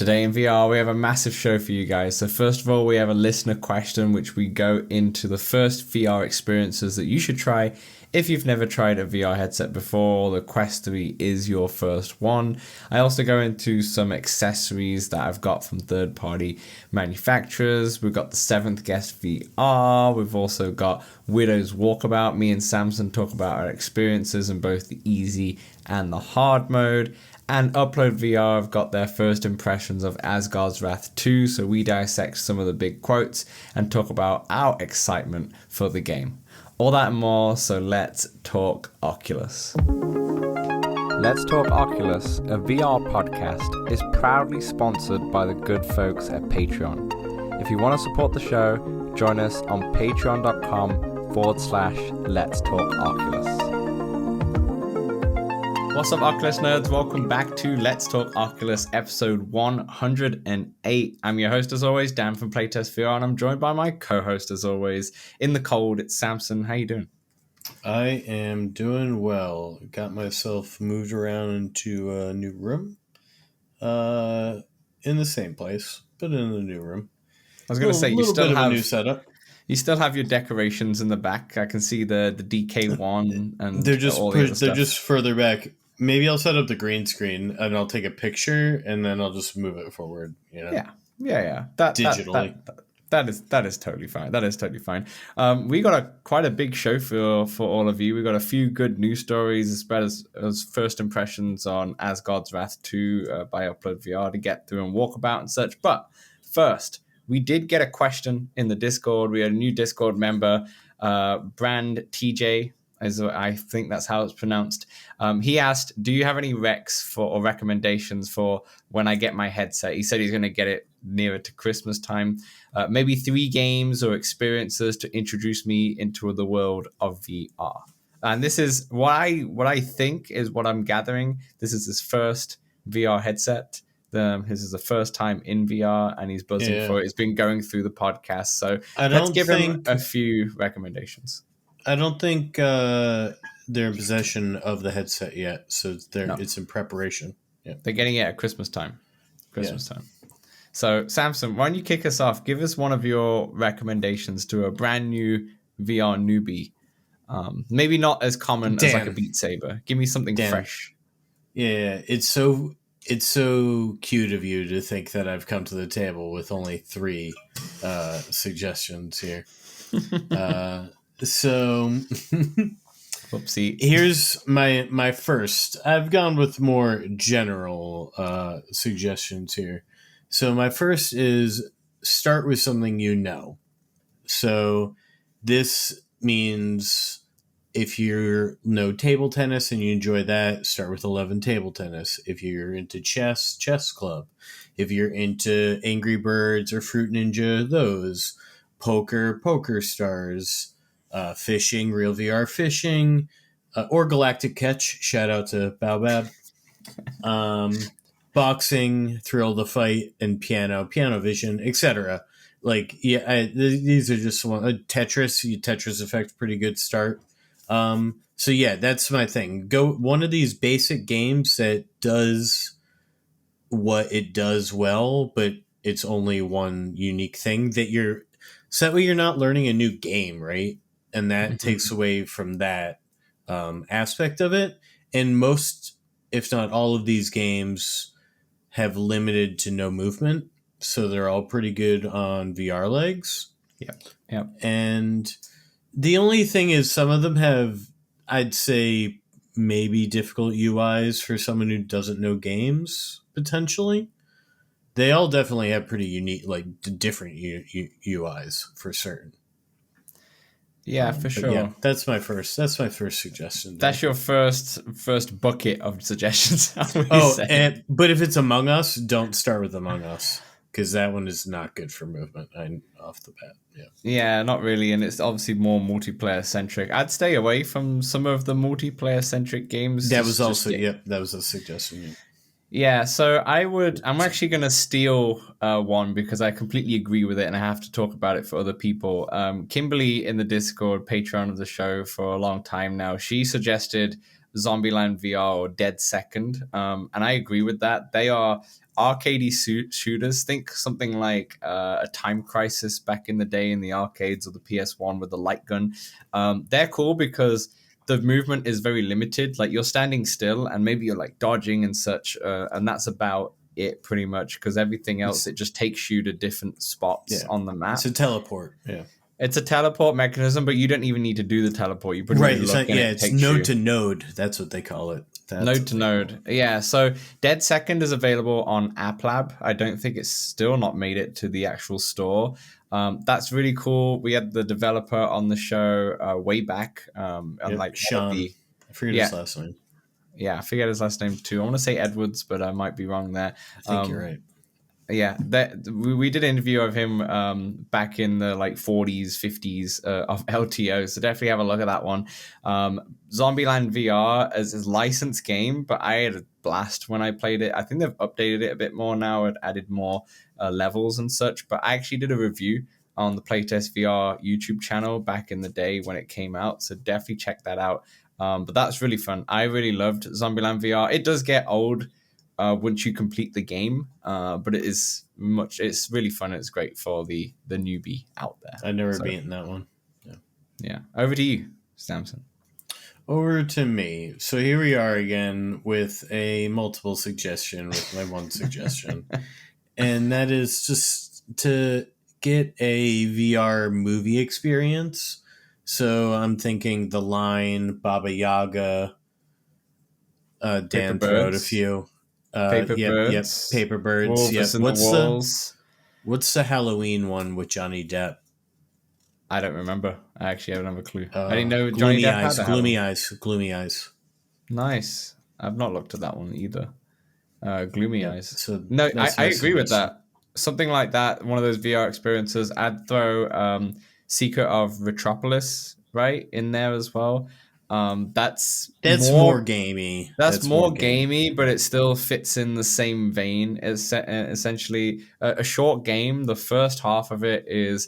Today in VR, we have a massive show for you guys. So first of all, we have a listener question, which we go into the first VR experiences that you should try if you've never tried a VR headset before. The Quest 3 is your first one. I also go into some accessories that I've got from third-party manufacturers. We've got the 7th Guest VR. We've also got Widow's Walkabout. Me and Samson talk about our experiences in both the easy and the hard mode. And Upload VR have got their first impressions of Asgard's Wrath 2, so we dissect some of the big quotes and talk about our excitement for the game. All that and more, so let's talk Oculus. Let's Talk Oculus, a VR podcast, is proudly sponsored by the good folks at Patreon. If you want to support the show, join us on patreon.com/Let's Talk Oculus. What's up, Oculus nerds? Welcome back to Let's Talk Oculus, episode 108. I'm your host, as always, Dan from Playtest VR, and I'm joined by my co-host, as always, in the cold, it's Samson. How you doing? I am doing well. Got myself moved around into a new room. In the same place, but in a new room. I was going to say, you still have a new setup. You still have your decorations in the back. I can see the DK1 and they're just all the other stuff. They're just further back. Maybe I'll set up the green screen and I'll take a picture and then I'll just move it forward. You know? Yeah. Digitally. That is totally fine. That is totally fine. We got quite a big show for all of you. We got a few good news stories, as well as first impressions on Asgard's Wrath 2 by Upload VR to get through and Walkabout and such. But first, we did get a question in the Discord. We had a new Discord member, Brand TJ, as I think that's how it's pronounced. He asked, do you have any recs or recommendations for when I get my headset? He said he's going to get it nearer to Christmas time. Maybe 3 games or experiences to introduce me into the world of VR. And this is what I think is what I'm gathering. This is his first VR headset. His is the first time in VR, and he's buzzing for it. He's been going through the podcast, so let's give him a few recommendations. I don't think they're in possession of the headset yet, so it's in preparation. Yeah. They're getting it at Christmas time. Time. So, Samson, why don't you kick us off? Give us one of your recommendations to a brand new VR newbie. Maybe not as common as like a Beat Saber. Give me something fresh. Yeah, it's so cute of you to think that I've come to the table with only 3 suggestions here. So whoopsie. Here's my first. I've gone with more general suggestions here. So my first is start with something you know. So this means if you know table tennis and you enjoy that, start with 11 table tennis. If you're into chess club. If you're into Angry Birds or Fruit Ninja, those. Poker stars. Fishing, Real VR Fishing, or Galactic Catch. Shout out to Baobab. Boxing, Thrill the Fight, and Piano Vision, etc. These are just one. Tetris Effect, pretty good start. So yeah, that's my thing. Go one of these basic games that does what it does well, but it's only one unique thing so that way you're not learning a new game, right? And that takes away from that aspect of it. And most, if not all of these games have limited to no movement. So they're all pretty good on VR legs. Yeah. And the only thing is some of them have, I'd say, maybe difficult UIs for someone who doesn't know games, potentially. They all definitely have pretty unique, different UIs for certain. Yeah, for sure. Yeah, that's my first suggestion. That's your first bucket of suggestions. But if it's Among Us, don't start with Among Us because that one is not good for movement. Off the bat. Yeah, not really, and it's obviously more multiplayer centric. I'd stay away from some of the multiplayer centric games. That was a suggestion. Yeah. Yeah, so I'm actually going to steal one because I completely agree with it and I have to talk about it for other people. Kimberly in the Discord, Patreon of the show for a long time now, she suggested Zombieland VR or Dead Second. And I agree with that. They are arcadey shooters. Think something like a Time Crisis back in the day in the arcades, or the PS1 with the light gun. They're cool because the movement is very limited. Like, you're standing still and maybe you're like dodging and such, and that's about it pretty much, because everything else, it just takes you to different spots on the map. It's a teleport. Yeah. It's a teleport mechanism, but you don't even need to do the teleport. You pretty much look and it takes node you. to node. That's what they call it. Node to node. Yeah, so Dead Second is available on App Lab. I don't think it's still not made it to the actual store. That's really cool. We had the developer on the show way back. And like Sean. I forget his last name. Yeah, I forget his last name too. I want to say Edwards, but I might be wrong there. I think you're right. Yeah, we did an interview of him back in the like 40s, 50s of LTO, so definitely have a look at that one. Zombieland VR is a licensed game, but I had a blast when I played it. I think they've updated it a bit more now and added more levels and such, but I actually did a review on the Playtest VR YouTube channel back in the day when it came out, so definitely check that out. But that's really fun. I really loved Zombieland VR. It does get old once you complete the game, but it's really fun. It's great for the newbie out there. I've never beaten that one. Yeah. Over to you, Samson. Over to me. So here we are again with a multiple suggestion, with my one suggestion. And that is just to get a VR movie experience. So I'm thinking The Line, Baba Yaga, Dan threw out a few. Birds. Paper Birds. What's the Halloween one with Johnny Depp? I don't remember. I actually don't have a clue. I didn't know Johnny Depp had Gloomy Eyes. Nice. I've not looked at that one either. Gloomy Eyes. So no, I agree with that. Something like that, one of those VR experiences. I'd throw Secret of Retropolis right in there as well. That's more gamey. That's more gamey, but it still fits in the same vein. It's essentially a short game. The first half of it is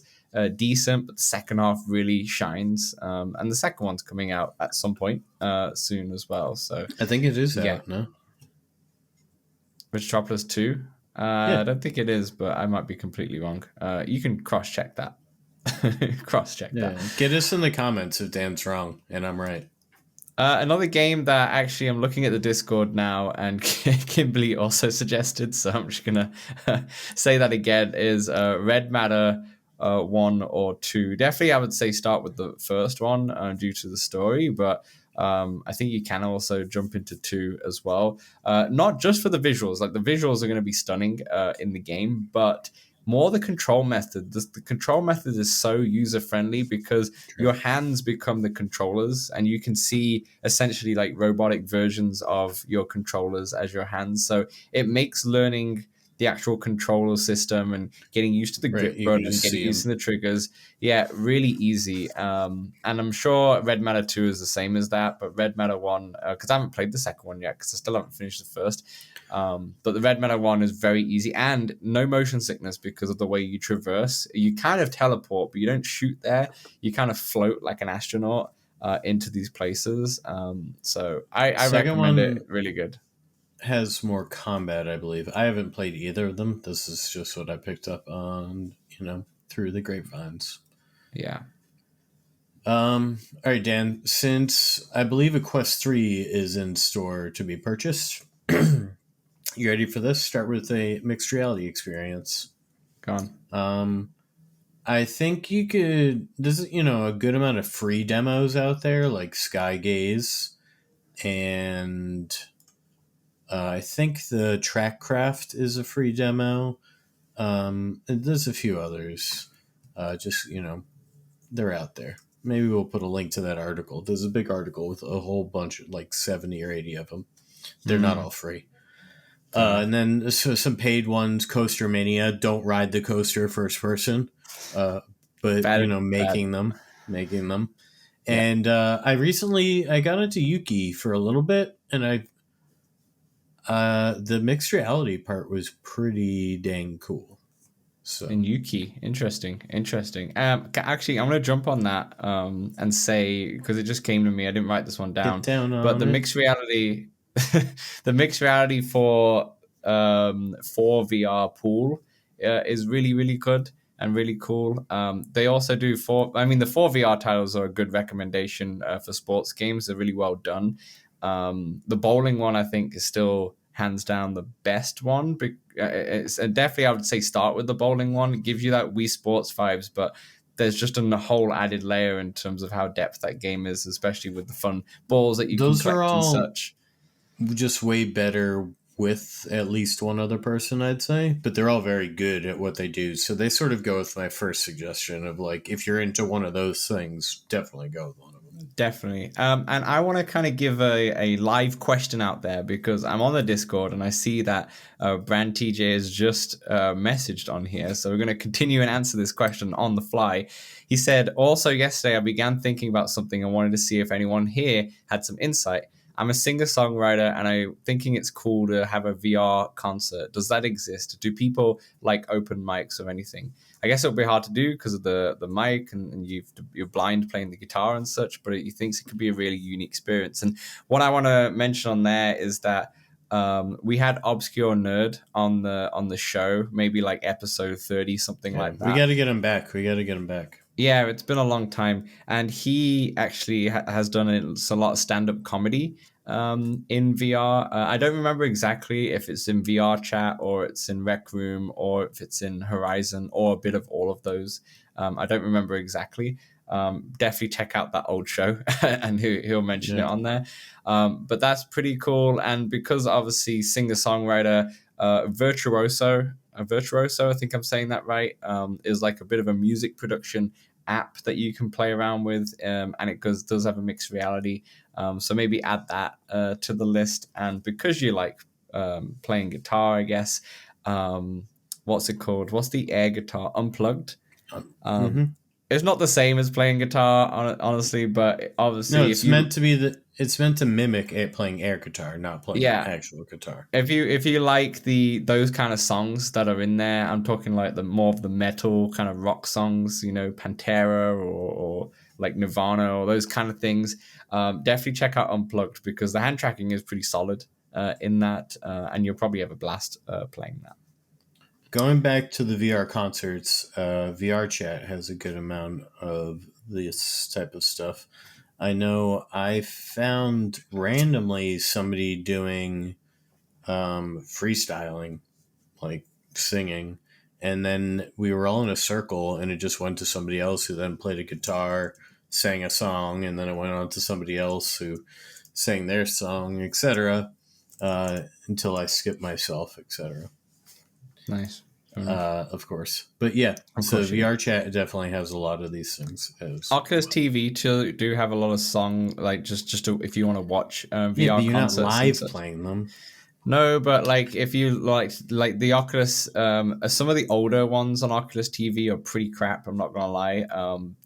decent, but the second half really shines. And the second one's coming out at some point soon as well. So I think it is out, no? Retropolis 2? I don't think it is, but I might be completely wrong. You can cross-check that. That. Get us in the comments if Dan's wrong and I'm right. Another game that actually I'm looking at the Discord now, and Kimberly also suggested, so I'm just gonna say that again, is Red Matter 1 or 2. Definitely I would say start with the first one due to the story, but I think you can also jump into 2 as well. Not just for the visuals, like the visuals are going to be stunning in the game, but more the control method. The control method is so user-friendly because your hands become the controllers, and you can see essentially like robotic versions of your controllers as your hands. So it makes learning the actual controller system and getting used to the grip button and getting used to the triggers, really easy. And I'm sure Red Matter 2 is the same as that, but Red Matter 1, because I haven't played the second one yet because I still haven't finished the first. But the Red Matter 1 is very easy and no motion sickness because of the way you traverse. You kind of teleport, but you don't shoot there. You kind of float like an astronaut into these places. So I recommend it. Really good. Has more combat, I believe. I haven't played either of them. This is just what I picked up on, through the grapevines. Yeah. All right, Dan, since I believe a Quest 3 is in store to be purchased, you ready for this? Start with a mixed reality experience. Go on. I think you could, there's, a good amount of free demos out there, like Sky Gaze, and I think the Trackcraft is a free demo. And there's a few others. They're out there. Maybe we'll put a link to that article. There's a big article with a whole bunch of like 70 or 80 of them. They're not all free. And then some paid ones, Coaster Mania. Don't ride the coaster first person, but making them. And I got into Yuki for a little bit, and the mixed reality part was pretty dang cool. So And Yuki, interesting. Actually, I'm gonna jump on that and say because it just came to me. I didn't write this one get down, down but on the it. mixed reality, the mixed reality for VR pool is really good and really cool. They also do the four VR titles are a good recommendation for sports games. They're really well done. The bowling one I think is still hands down the best one. It's and definitely I would say start with the bowling one. It gives you that Wii Sports vibes, but there's just a whole added layer in terms of how depth that game is, especially with the fun balls that you can Those are collect and all such. just way better with at least one other person, I'd say, but they're all very good at what they do. So they sort of go with my first suggestion of like, if you're into one of those things, definitely go with one of them. Definitely. And I want to kind of give a live question out there because I'm on the Discord and I see that Brand TJ has just messaged on here. So we're going to continue and answer this question on the fly. He said, also yesterday I began thinking about something and wanted to see if anyone here had some insight. I'm a singer-songwriter and I'm thinking it's cool to have a VR concert. Does that exist? Do people like open mics or anything? I guess it'll be hard to do because of the mic and you're blind playing the guitar and such, but he thinks it could be a really unique experience. And what I want to mention on there is that we had Obscure Nerd on the show, maybe like episode 30, something like We that. got to get him back. We got to get him back. Yeah, it's been a long time, and he actually has done a lot of stand-up comedy in VR. I don't remember exactly if it's in VR chat or it's in Rec Room or if it's in Horizon or a bit of all of those. I don't remember exactly. Definitely check out that old show, and he'll mention it on there. But that's pretty cool, and because obviously singer-songwriter, Virtuoso, I think I'm saying that right, is like a bit of a music production app that you can play around with, and it does have a mixed reality. So maybe add that to the list. And because you like playing guitar, I guess, what's it called? What's the air guitar? Unplugged. Mm-hmm. It's not the same as playing guitar, honestly, but No, obviously, if it's you, meant to be it's meant to mimic playing air guitar, not playing yeah, actual guitar. if you like those kind of songs that are in there, I'm talking like the more of the metal kind of rock songs, Pantera or like Nirvana or those kind of things. Definitely check out Unplugged because the hand tracking is pretty solid in that, and you'll probably have a blast playing that. Going back to the VR concerts, VR chat has a good amount of this type of stuff. I know I found randomly somebody doing freestyling, like singing, and then we were all in a circle and it just went to somebody else who then played a guitar, sang a song, and then it went on to somebody else who sang their song, etc., until I skipped myself, etc. Nice. Fair enough. Of course. But yeah, Of so course you do. VR chat definitely has a lot of these things as Oculus well. TV too do have a lot of song like just if you want to watch Yeah, but VR you're not concerts and live such. playing them. No, but like if you like the Oculus, some of the older ones on Oculus TV are pretty crap. I'm not gonna lie,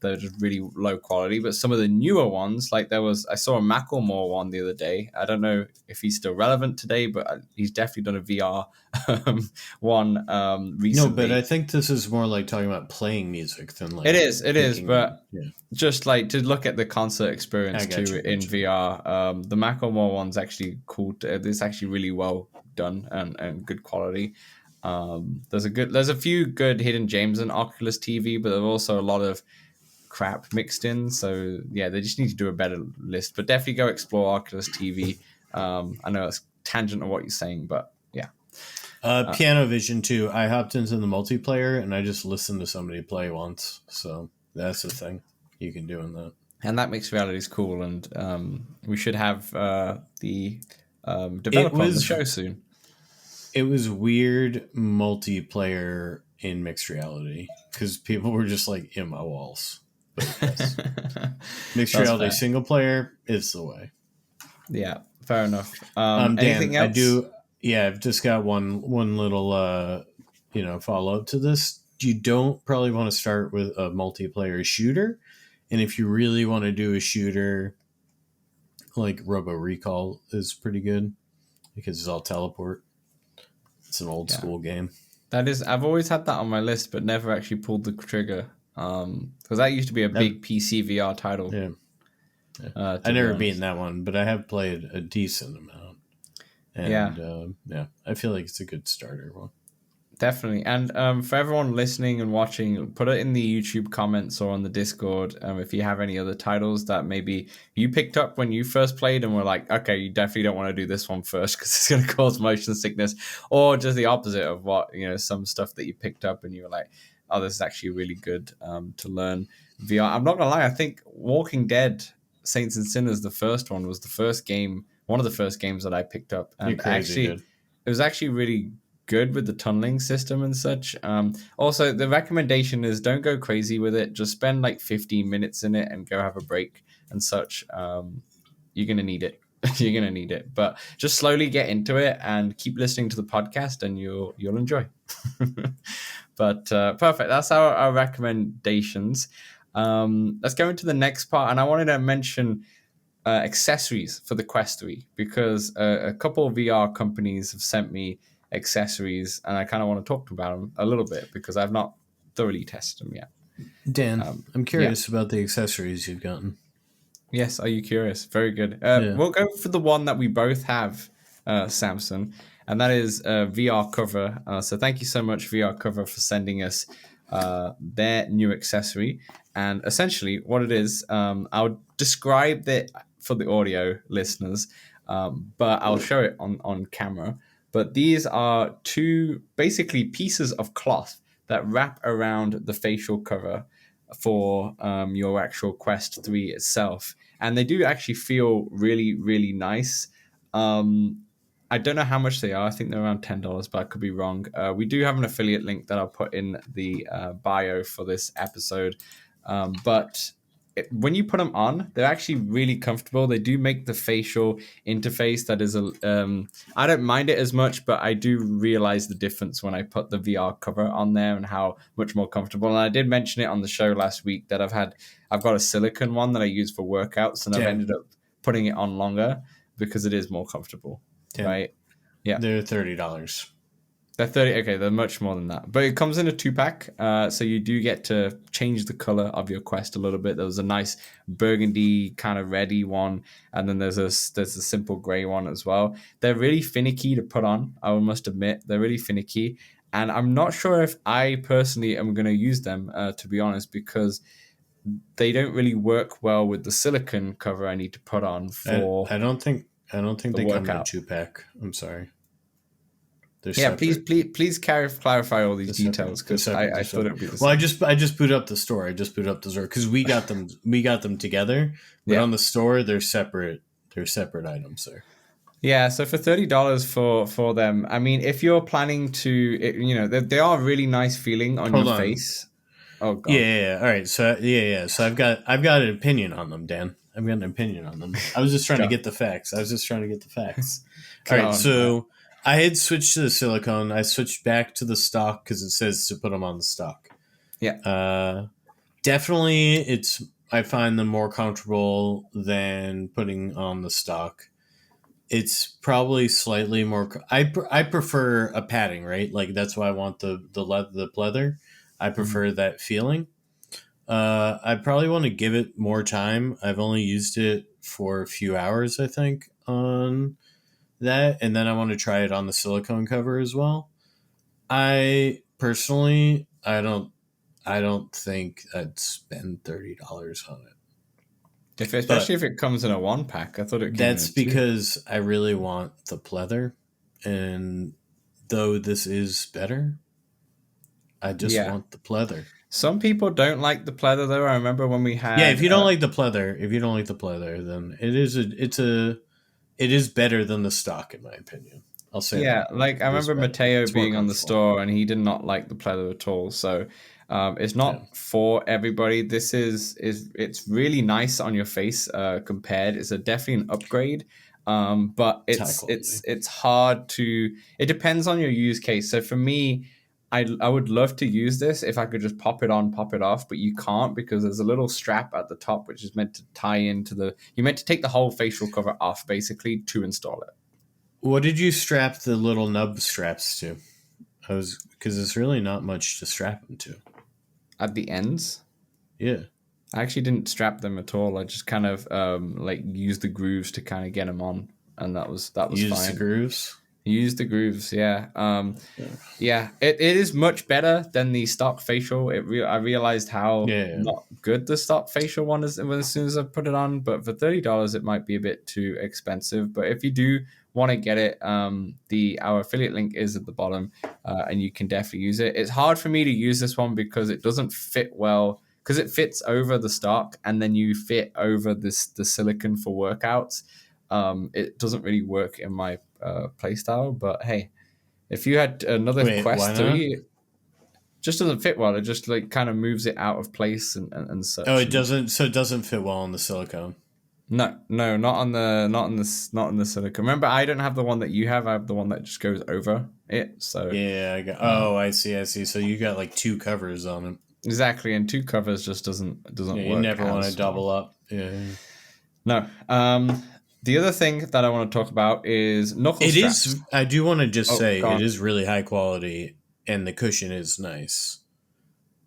they're just really low quality. But some of the newer ones, like I saw a Macklemore one the other day. I don't know if he's still relevant today, but he's definitely done a VR one No, but I recently. think this is more like talking about playing music than It like is, picking. but Yeah, just like to look at the concert I experience got too you. in Got you. VR. The Macklemore one's actually cool. It's actually really well done and good quality. There's a few good hidden gems in Oculus TV, but there's also a lot of crap mixed in. So yeah, they just need to do a better list. But definitely go explore Oculus TV. I know it's tangent of what you're saying, but yeah. Piano Vision too. I hopped into the multiplayer and I just listened to somebody play once. So that's the thing you can do in that. And that mixed reality is cool, and we should have the It developer on the was show soon. it was weird multiplayer in mixed reality because people were just like in my walls. But yes, mixed That's reality fair. single player is the way. Yeah, fair enough. Dan, Anything I else? do. Yeah, I've just got one little follow up to this. You don't probably want to start with a multiplayer shooter, and if you really want to do a shooter, like Robo Recall is pretty good because it's all teleport. It's an old Yeah, school game. That is, I've always had that on my list, but never actually pulled the trigger. Because that used to be a big PC VR title. Yeah. To I be never honest. beaten that one, but I have played a decent amount. And I feel like it's a good starter one. Definitely. And for everyone listening and watching, put it in the YouTube comments or on the Discord if you have any other titles that maybe you picked up when you first played and were like, okay, you definitely don't want to do this one first because it's going to cause motion sickness, or just the opposite of what, some stuff that you picked up and you were like, oh, this is actually really good to learn VR. I'm not going to lie, I think Walking Dead Saints and Sinners, the first one, was one of the first games that I picked up. You're And crazy, actually, dude. it was actually really good with the tunneling system and such. Also, the recommendation is don't go crazy with it. Just spend like 15 minutes in it and go have a break and such. You're going to need it. You're going to need it. But just slowly get into it and keep listening to the podcast and you'll enjoy. But perfect. That's our recommendations. Let's go into the next part. And I wanted to mention accessories for the Quest 3 because a couple of VR companies have sent me accessories and I kind of want to talk about them a little bit because I've not thoroughly tested them yet. Dan, I'm curious about the accessories you've gotten. Yes, are you curious? Very good. Yeah. We'll go for the one that we both have, Samson, and that is VR Cover. So thank you so much, VR Cover, for sending us their new accessory. And essentially, what it is, I'll describe it for the audio listeners, but I'll show it on camera. But these are two basically pieces of cloth that wrap around the facial cover for your actual Quest 3 itself. And they do actually feel really, really nice. I don't know how much they are. I think they're around $10, but I could be wrong. We do have an affiliate link that I'll put in the bio for this episode. But when you put them on, they're actually really comfortable. They do make the facial interface that is I don't mind it as much, but I do realize the difference when I put the VR cover on there and how much more comfortable. And I did mention it on the show last week that I've got a silicone one that I use for workouts, and I've ended up putting it on longer because it is more comfortable. Right? Yeah. They're $30. They're 30. Okay, they're much more than that. But it comes in a 2-pack, so you do get to change the color of your Quest a little bit. There was a nice burgundy kind of reddy one, and then there's a simple gray one as well. They're really finicky to put on, I must admit. They're really finicky. And I'm not sure if I personally am going to use them, to be honest, because they don't really work well with the silicone cover I need to put on for I don't think they come in a 2-pack. I'm sorry. Yeah, please clarify all these details because I thought it'd be the same. Well, I just boot up the store. Because we got them together, but on the store they're separate. They're separate items there. Yeah, so for $30 for them, I mean, if you're planning to, they are really nice feeling on your face. Oh god. Yeah. All right. So So I've got an opinion on them, Dan. I've got an opinion on them. I was just trying to get the facts. All right. So I had switched to the silicone. I switched back to the stock because it says to put them on the stock. Yeah. Definitely, I find them more comfortable than putting on the stock. It's probably slightly more. I prefer a padding, right? Like that's why I want the pleather. I prefer that feeling. I probably want to give it more time. I've only used it for a few hours, I think, on that, and then I want to try it on the silicone cover as well. I personally, I don't think I'd spend $30 on it. Especially if it comes in a 1-pack. I thought it came that's in a 2. because I really want the pleather, and though this is better, I just want the pleather. Some people don't like the pleather though. I remember when we had if you don't like the pleather, then it is better than the stock in my opinion. I'll say that. Like I remember Mateo being on the store and he did not like the pleather at all. So it's not for everybody. This it's really nice on your face compared. It's definitely an upgrade. But it's hard to. It depends on your use case. So for me, I would love to use this if I could just pop it on, pop it off, but you can't because there's a little strap at the top which is meant to tie into you're meant to take the whole facial cover off basically to install it. What did you strap the little nub straps to? Because it's really not much to strap them to. At the ends, Yeah. I actually didn't strap them at all. I just kind of like used the grooves to kind of get them on, and that was Use the fine. grooves. Use the grooves, yeah. Yeah. Yeah, it is much better than the stock facial. I realized how Yeah. not good the stock facial one is as soon as I put it on. But for $30, it might be a bit too expensive. But if you do want to get it, our affiliate link is at the bottom, and you can definitely use it. It's hard for me to use this one because it doesn't fit well. Because it fits over the stock, and then you fit over the silicone for workouts. It doesn't really work in my playstyle. But hey, if you had another Wait, why Quest not? 3, it just doesn't fit well. It just like kind of moves it out of place and Oh, such. it doesn't. So it doesn't fit well on the silicone. No, not on the silicone. Remember, I don't have the one that you have. I have the one that just goes over it. So Yeah, I got. um, Oh, I see. I see. So you got like two covers on it. exactly, and two covers just Yeah, doesn't you work never want to as well. double up. Yeah. No. The other thing that I want to talk about is knuckle It straps. is. I do want to just Oh, say go it on. is really high quality, and the cushion is nice.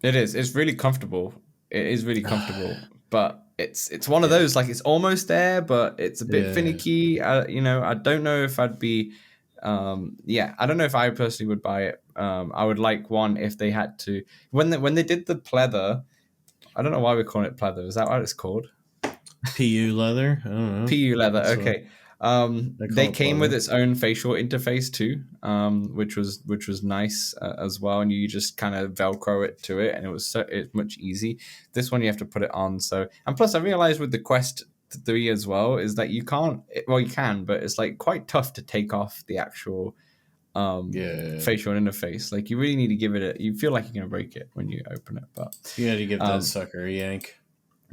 It is. It's really comfortable. It is really comfortable, but it's one of Yeah. those like it's almost there, but it's a bit Yeah. finicky. I don't know if I'd be. Yeah, I don't know if I personally would buy it. I would like one if they had to when they did the pleather. I don't know why we're calling it pleather. Is that what it's called? PU leather. I don't know. PU leather. That's what Okay. they They call it. came with Pleather. its own facial interface too, which was nice as well. And you just kind of Velcro it to it, and it's much easy. This one you have to put it on. So and plus, I realized with the Quest 3 as well is that you can't. Well, you can, but it's like quite tough to take off the actual Yeah. facial interface. Like you really need to give it a. You feel like you're gonna break it when you open it, but You got to give that um, sucker a yank.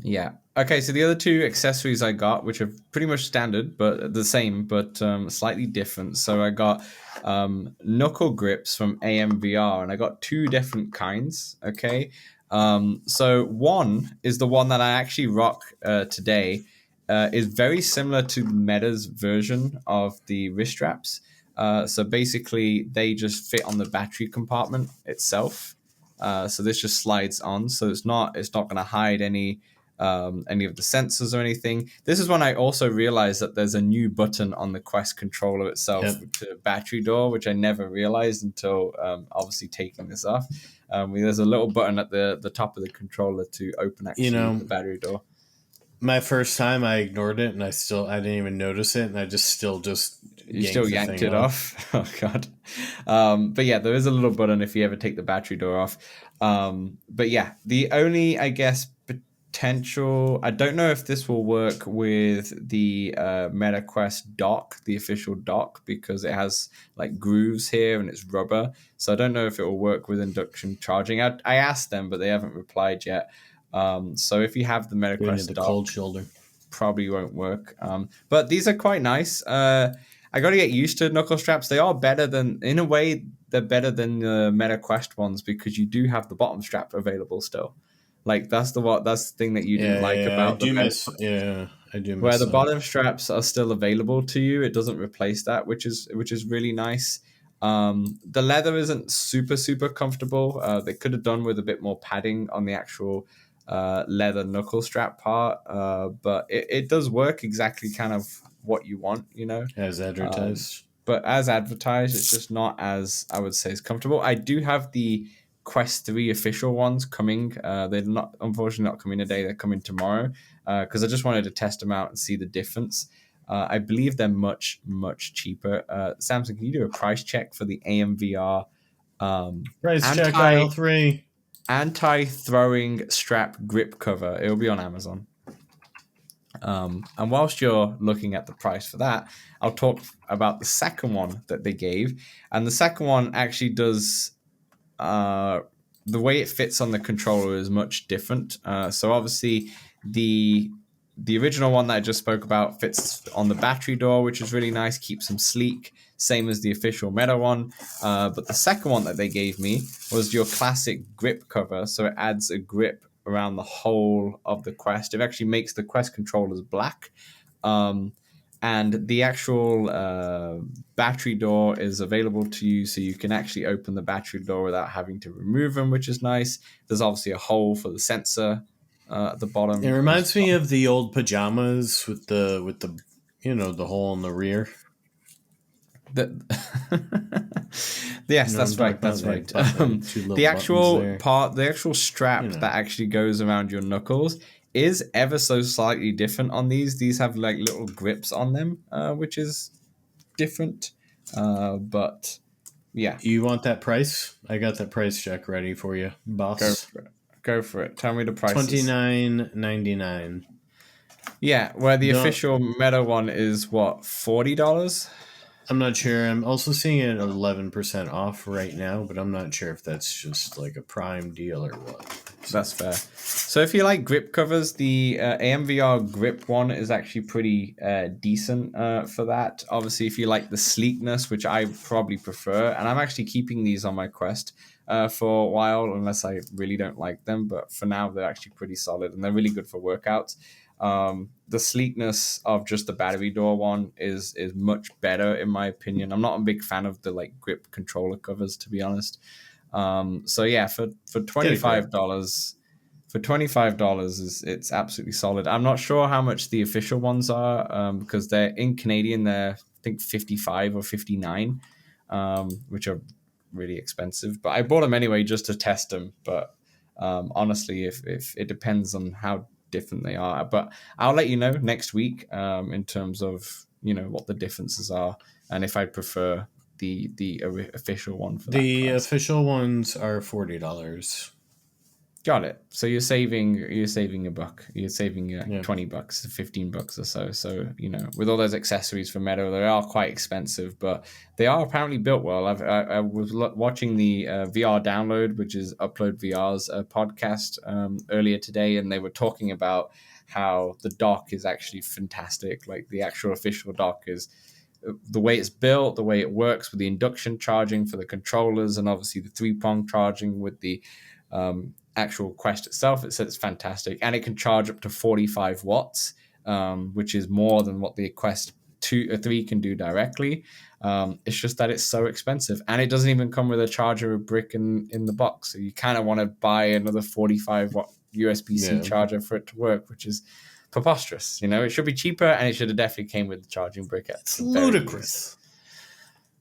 yeah. Okay, so the other two accessories I got, which are pretty much standard, but the same, but slightly different. So I got knuckle grips from AMVR, and I got two different kinds. Okay. So one is the one that I actually rock today. Is very similar to Meta's version of the wrist straps. So basically, they just fit on the battery compartment itself. So this just slides on, so it's not going to hide any of the sensors or anything. This is when I also realized that there's a new button on the Quest controller itself Yep. to battery door, which I never realized until obviously taking this off. There's a little button at the top of the controller to open You actually know, the battery door. my first time I ignored it, and I didn't even notice it, and I just You still yanked the yanked thing it off. off. Oh god. But yeah, there is a little button if you ever take the battery door off. But yeah, the only I guess potential. I don't know if this will work with the MetaQuest dock, the official dock, because it has like grooves here and it's rubber. So I don't know if it will work with induction charging. I asked them, but they haven't replied yet. So if you have the We need MetaQuest the dock, cold shoulder. probably won't work. But these are quite nice. I got to get used to knuckle straps. They are better than, in a way, they're better than the MetaQuest ones because you do have the bottom strap available still. Like that's the thing that you didn't Yeah, like yeah, I about the do Meta, miss. Yeah, I do where miss the that. bottom straps are still available to you. It doesn't replace that, which is really nice. The leather isn't super comfortable. They could have done with a bit more padding on the actual leather knuckle strap part, but it does work exactly kind of what you want, you know. As advertised. But as advertised, it's just not as I would say is comfortable. I do have the Quest 3 official ones coming. They're not unfortunately not coming today. They're coming tomorrow because I just wanted to test them out and see the difference. I believe they're much cheaper. Samson, can you do a price check for the AMVR Price check anti aisle 3. anti throwing strap grip cover? It'll be on Amazon. And whilst you're looking at the price for that, I'll talk about the second one that they gave. And the second one actually does the way it fits on the controller is much different. So obviously the original one that I just spoke about fits on the battery door, which is really nice, keeps them sleek, same as the official Meta one. But the second one that they gave me was your classic grip cover. So it adds a grip around the whole of the Quest. It actually makes the Quest controllers black. And the actual battery door is available to you, so you can actually open the battery door without having to remove them, which is nice. There's obviously a hole for the sensor at the It bottom as reminds me well. of the old pajamas with the the hole in the rear. The, yes, You know what I'm that's right. talking That's about? right. Two little The buttons actual there. part, the actual strap You know. that actually goes around your knuckles is ever so slightly different on these. These have like little grips on them, which is different. But yeah, You want that price? I got that price check ready for you, go boss. for it. Go for it. Tell me the prices. $29.99. Yeah, where the No, official Meta one is what, $40? I'm not sure. I'm also seeing it at 11% off right now, but I'm not sure if that's just like a prime deal or what. That's fair. So if you like grip covers, the AMVR grip one is actually pretty decent for that. Obviously, if you like the sleekness, which I probably prefer, and I'm actually keeping these on my Quest for a while, unless I really don't like them. But for now, they're actually pretty solid, and they're really good for workouts. The sleekness of just the battery door one is much better in my opinion. I'm not a big fan of the like grip controller covers, to be honest. So yeah, for $25, it's absolutely solid. I'm not sure how much the official ones are because they're in Canadian. They're I think 55 or 59, which are really expensive. But I bought them anyway just to test them. But honestly, if it depends on how different they are. But I'll let you know next week in terms of what the differences are and if I prefer the official one for that The price. official ones are $40. Got it. So you're saving a buck. You're saving Yeah. $20, $15 or so. So with all those accessories for Meta, they are quite expensive, but they are apparently built well. I was watching the VR Download, which is Upload VR's podcast earlier today, and they were talking about how the dock is actually fantastic. Like the actual official dock is the way it's built, the way it works with the induction charging for the controllers, and obviously the 3-prong charging with the actual Quest itself. It says it's fantastic, and it can charge up to 45 watts, which is more than what the Quest 2 or 3 can do directly. It's just that it's so expensive, and it doesn't even come with a charger or brick in the box. So you kind of want to buy another 45 watt USB-C charger for it to work, which is preposterous. It should be cheaper, and it should have definitely came with the charging brick. It's ludicrous.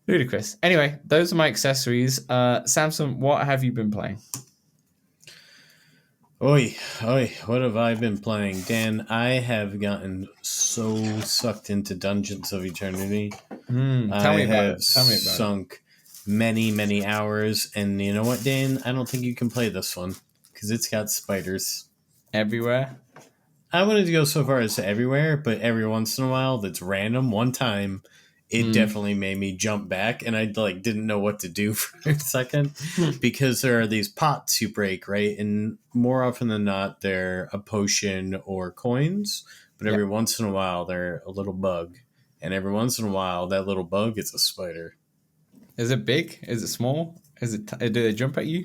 Ludicrous. Anyway, those are my accessories. Samson, what have you been playing? Oi, what have I been playing? Dan, I have gotten so sucked into Dungeons of Eternity. Tell me about it. Sunk many, many hours. And you know what, Dan? I don't think you can play this one because it's got spiders. Everywhere? I wanted to go so far as to everywhere, but every once in a while, that's random. One time, it definitely made me jump back, and I didn't know what to do for a second because there are these pots you break, right? And more often than not, they're a potion or coins, but every once in a while, they're a little bug, and every once in a while, that little bug is a spider. Is it big? Is it small? Do they jump at you?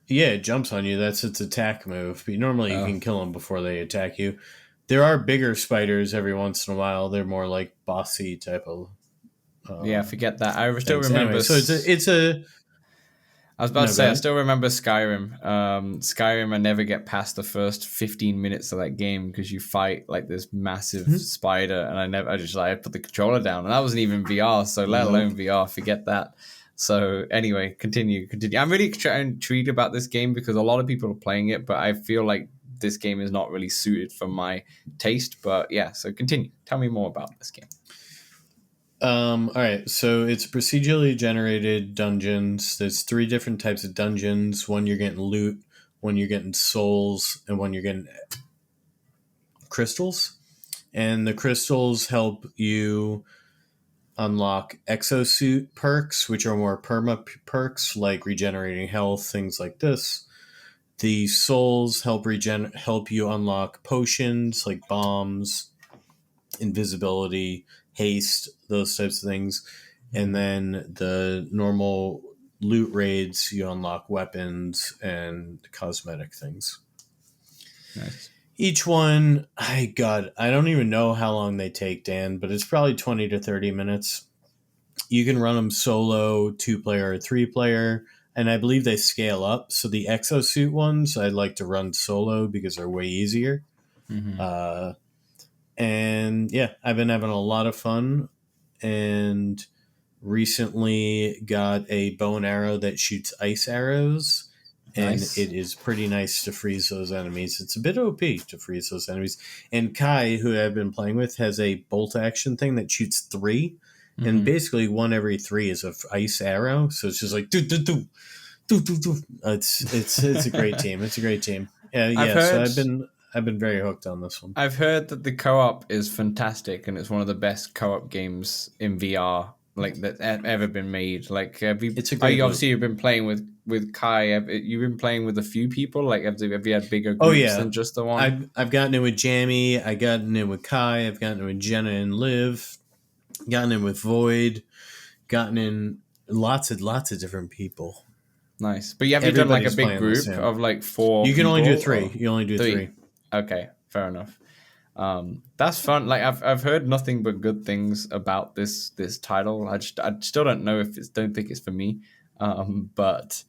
Yeah, it jumps on you. That's its attack move. But normally, you can kill them before they attack you. There are bigger spiders every once in a while. They're more like bossy type of. Yeah, forget that. I still remember. Anyway, so it's a. I was about to say, I still remember Skyrim. Skyrim, I never get past the first 15 minutes of that game because you fight like this massive spider, and I put the controller down, and that wasn't even VR. So let alone VR, forget that. So anyway, continue. I'm really intrigued about this game because a lot of people are playing it, but I feel like this game is not really suited for my taste. But yeah, so continue. Tell me more about this game. All right, so it's procedurally generated dungeons. There's 3 different types of dungeons. One you're getting loot, one you're getting souls, and one you're getting crystals. And the crystals help you unlock exosuit perks, which are more perma perks like regenerating health, things like this. The souls help you unlock potions like bombs, invisibility, haste, those types of things. And then the normal loot raids, you unlock weapons and cosmetic things. Nice. Each one, I don't even know how long they take, Dan, but it's probably 20 to 30 minutes. You can run them solo, 2 player, or 3 player, and I believe they scale up. So the exosuit ones, I like to run solo because they're way easier. Mm-hmm. Uh, and yeah, I've been having a lot of fun, and recently got a bow and arrow that shoots ice arrows, and Nice. it is pretty nice to freeze those enemies. It's a bit OP to freeze those enemies. And Kai, who I've been playing with, has a bolt action thing that shoots 3, and Mm-hmm. basically one every 3 is a ice arrow. So it's just like do do do do do do. It's a great team. It's a great team. Yeah, I've yeah. So heard I've been very hooked on this one. I've heard that the co-op is fantastic and it's one of the best co-op games in VR like that ever been made. Like, have you? It's a Oh, great you loop. obviously you've been playing with Kai. You've been playing with a few people. Like, have you had bigger Oh groups yeah, than just the one? I've gotten in with Jamie. I gotten in with Kai. I've gotten in with Jenna and Liv. Gotten in with Void. Gotten in lots of different people. Nice. But have you done like a Everybody's big playing the group same. of like four You can only do people 3. or You only do three? 3. Okay, fair enough. That's fun. Like, I've heard nothing but good things about this title. I still don't know if it's don't think it's for me. But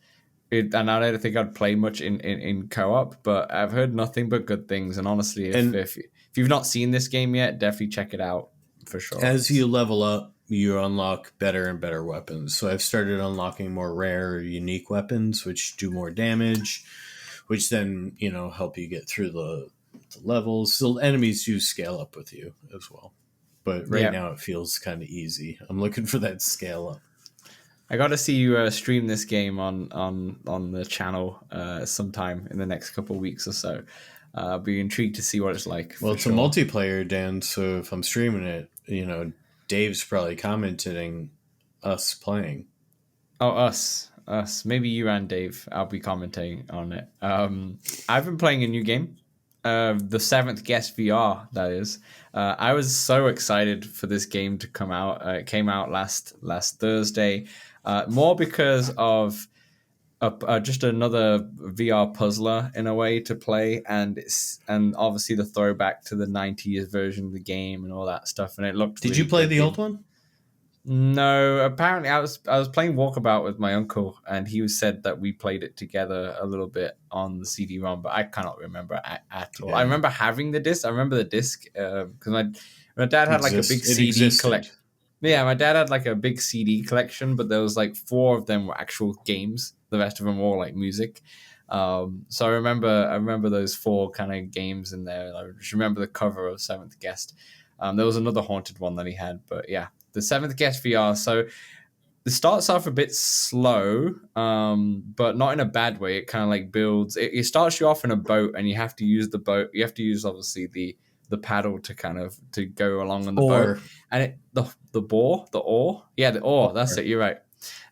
and I don't think I'd play much in co-op, but I've heard nothing but good things. And honestly, And if you've not seen this game yet, definitely check it out for sure. as you level up, you unlock better and better weapons. So I've started unlocking more rare or unique weapons, which do more damage, which then help you get through the levels. The enemies do scale up with you as well. But right Yeah, now it feels kind of easy. I'm looking for that scale up. I got to see you stream this game on the channel sometime in the next couple of weeks or so. Be intrigued to see what it's like Well, for it's a sure. multiplayer, Dan. So if I'm streaming it, Dave's probably commenting us playing. Oh, us. Maybe you and Dave. I'll be commenting on it. I've been playing a new game, the Seventh Guest VR. That is. I was so excited for this game to come out. It came out last Thursday, more because of just another VR puzzler in a way to play, and obviously the throwback to the '90s version of the game and all that stuff. And it looked Did you really play good. the old one? No, apparently I was playing Walkabout with my uncle, and he said that we played it together a little bit on the CD-ROM, but I cannot remember at all. I Yeah, remember having the disc. I remember the disc because my dad had like a big it CD existed. collect. Yeah, my dad had like a big CD collection, but there was like 4 of them were actual games. The rest of them were all like music. So I remember those 4 kind of games in there. I just remember the cover of Seventh Guest. There was another haunted one that he had, but yeah, the Seventh Guest VR. So it starts off a bit slow, but not in a bad way. It kind of like builds. It starts you off in a boat, and you have to use the boat. You have to use obviously the paddle to kind of to go along on the boat, Or and the oar, yeah, the oar. That's or it. You're right.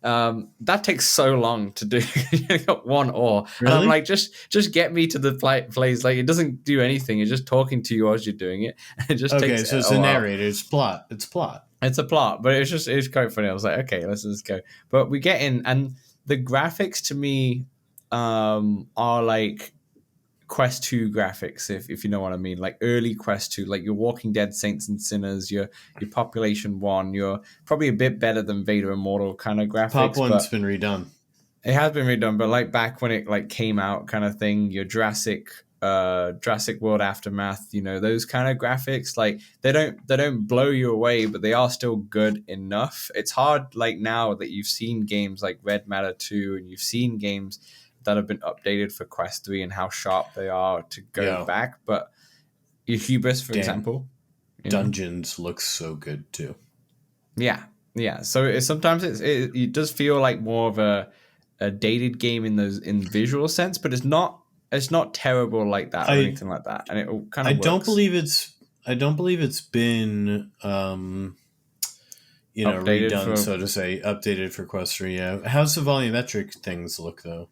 That takes so long to do. You got 1 oar, and I'm really? like, just get me to the place. Like, it doesn't do anything. It's just talking to you as you're doing it. It just Okay, takes so it's a a while. narrator. It's plot. It's plot. It's a plot, but it's quite funny. I was like, okay, let's just go. But we get in, and the graphics to me are like Quest 2 graphics, if you know what I mean, like early Quest 2, like your Walking Dead Saints and Sinners, your Population 1, you're probably a bit better than Vader Immortal kind of Pop graphics, one's but been redone. it has been redone, but like back when it like came out kind of thing, your Jurassic World Aftermath, those kind of graphics, like they don't blow you away, but they are still good enough. It's hard like now that you've seen games like Red Matter 2 and you've seen games that have been updated for Quest 3 and how sharp they are to go Yo, back. But your Hubris, for Dan, example, you know. Dungeons looks so good too. Yeah, yeah. So sometimes it does feel like more of a dated game in visual sense, but it's not terrible like that or I anything like that, and it kind I of don't works. believe it's been Updated redone, for so to say, updated for Quest 3. Yeah. How's the volumetric things look though?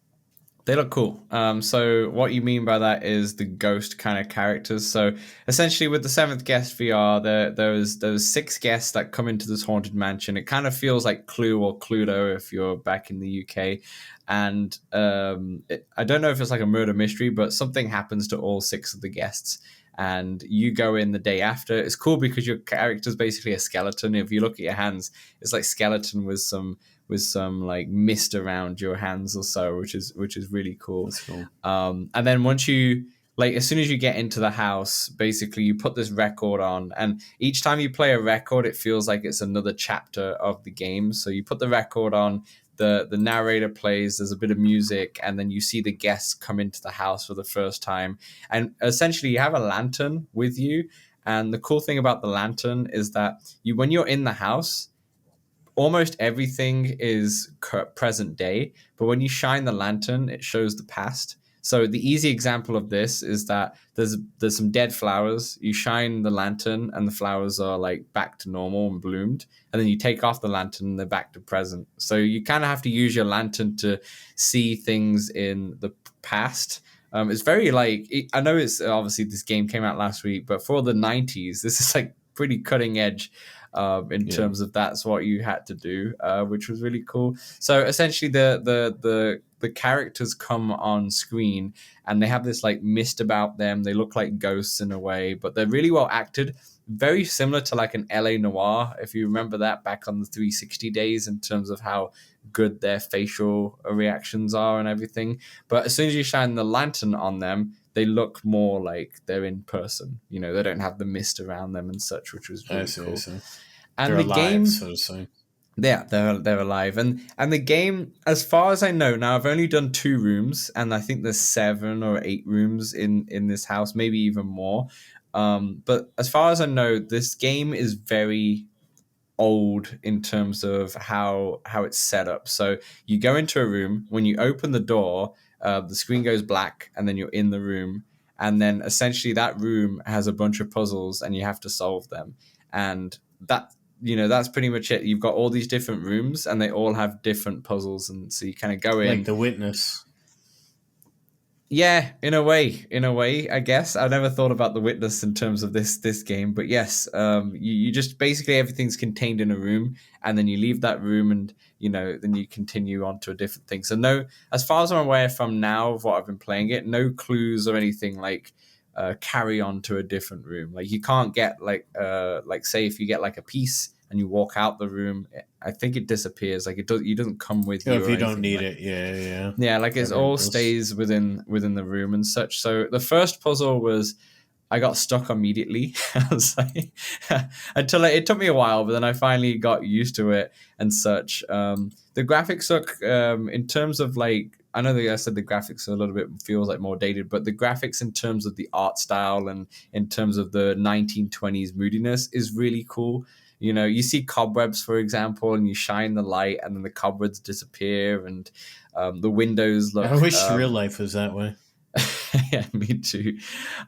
They look cool. So what you mean by that is the ghost kind of characters. So essentially, with the seventh guest VR, there's 6 guests that come into this haunted mansion. It kind of feels like Clue or Cluedo if you're back in the UK. And I don't know if it's like a murder mystery, but something happens to all 6 of the guests. And you go in the day after. It's cool because your character's basically a skeleton. If you look at your hands, it's like skeleton with some like mist around your hands or so, which is really cool. That's cool. And then once you like, as soon as you get into the house, basically you put this record on, and each time you play a record, it feels like it's another chapter of the game. So you put the record on, the narrator plays, there's a bit of music, and then you see the guests come into the house for the first time. And essentially you have a lantern with you. And the cool thing about the lantern is that when you're in the house, almost everything is present day, but when you shine the lantern, it shows the past. So the easy example of this is that there's some dead flowers. You shine the lantern, and the flowers are like back to normal and bloomed. And then you take off the lantern, and they're back to present. So you kind of have to use your lantern to see things in the past. It's very like, I know it's obviously this game came out last week, but for the 90s, this is like pretty cutting edge. In terms of that's what you had to do, which was really cool. So essentially, the characters come on screen and they have this like mist about them. They look like ghosts in a way, but they're really well acted. Very similar to like an LA Noire, if you remember that back on the 360 days, in terms of how good their facial reactions are and everything. But as soon as you shine the lantern on them, they look more like they're in person. You know, they don't have the mist around them and such, which was really cool. And they're the alive, game, so to say. Yeah, they're alive, and the game, as far as I know, now I've only done 2 rooms, and I think there's 7 or 8 rooms in this house, maybe even more. But as far as I know, this game is very old in terms of how it's set up. So you go into a room, when you open the door, the screen goes black, and then you're in the room, and then essentially that room has a bunch of puzzles, and you have to solve them, and that's pretty much it. You've got all these different rooms, and they all have different puzzles, and so you kind of go in like The Witness. Yeah, in a way, I guess. I never thought about The Witness in terms of this game, but yes, you just basically everything's contained in a room, and then you leave that room, and then you continue on to a different thing. So no, as far as I'm aware from now of what I've been playing it, no clues or anything like carry on to a different room. Like you can't get like say if you get like a piece and you walk out the room, I think it disappears. Like it doesn't come with you. If you don't anything. need Like, it, yeah. Like it all stays within the room and such. So the first puzzle was, I got stuck immediately. I was like, until it took me a while, but then I finally got used to it and such. The graphics look, in terms of like, I know that I said the graphics are a little bit feels like more dated, but the graphics in terms of the art style and in terms of the 1920s moodiness is really cool. You see cobwebs, for example, and you shine the light, and then the cobwebs disappear, and the windows look. I wish real life was that way. Yeah, me too.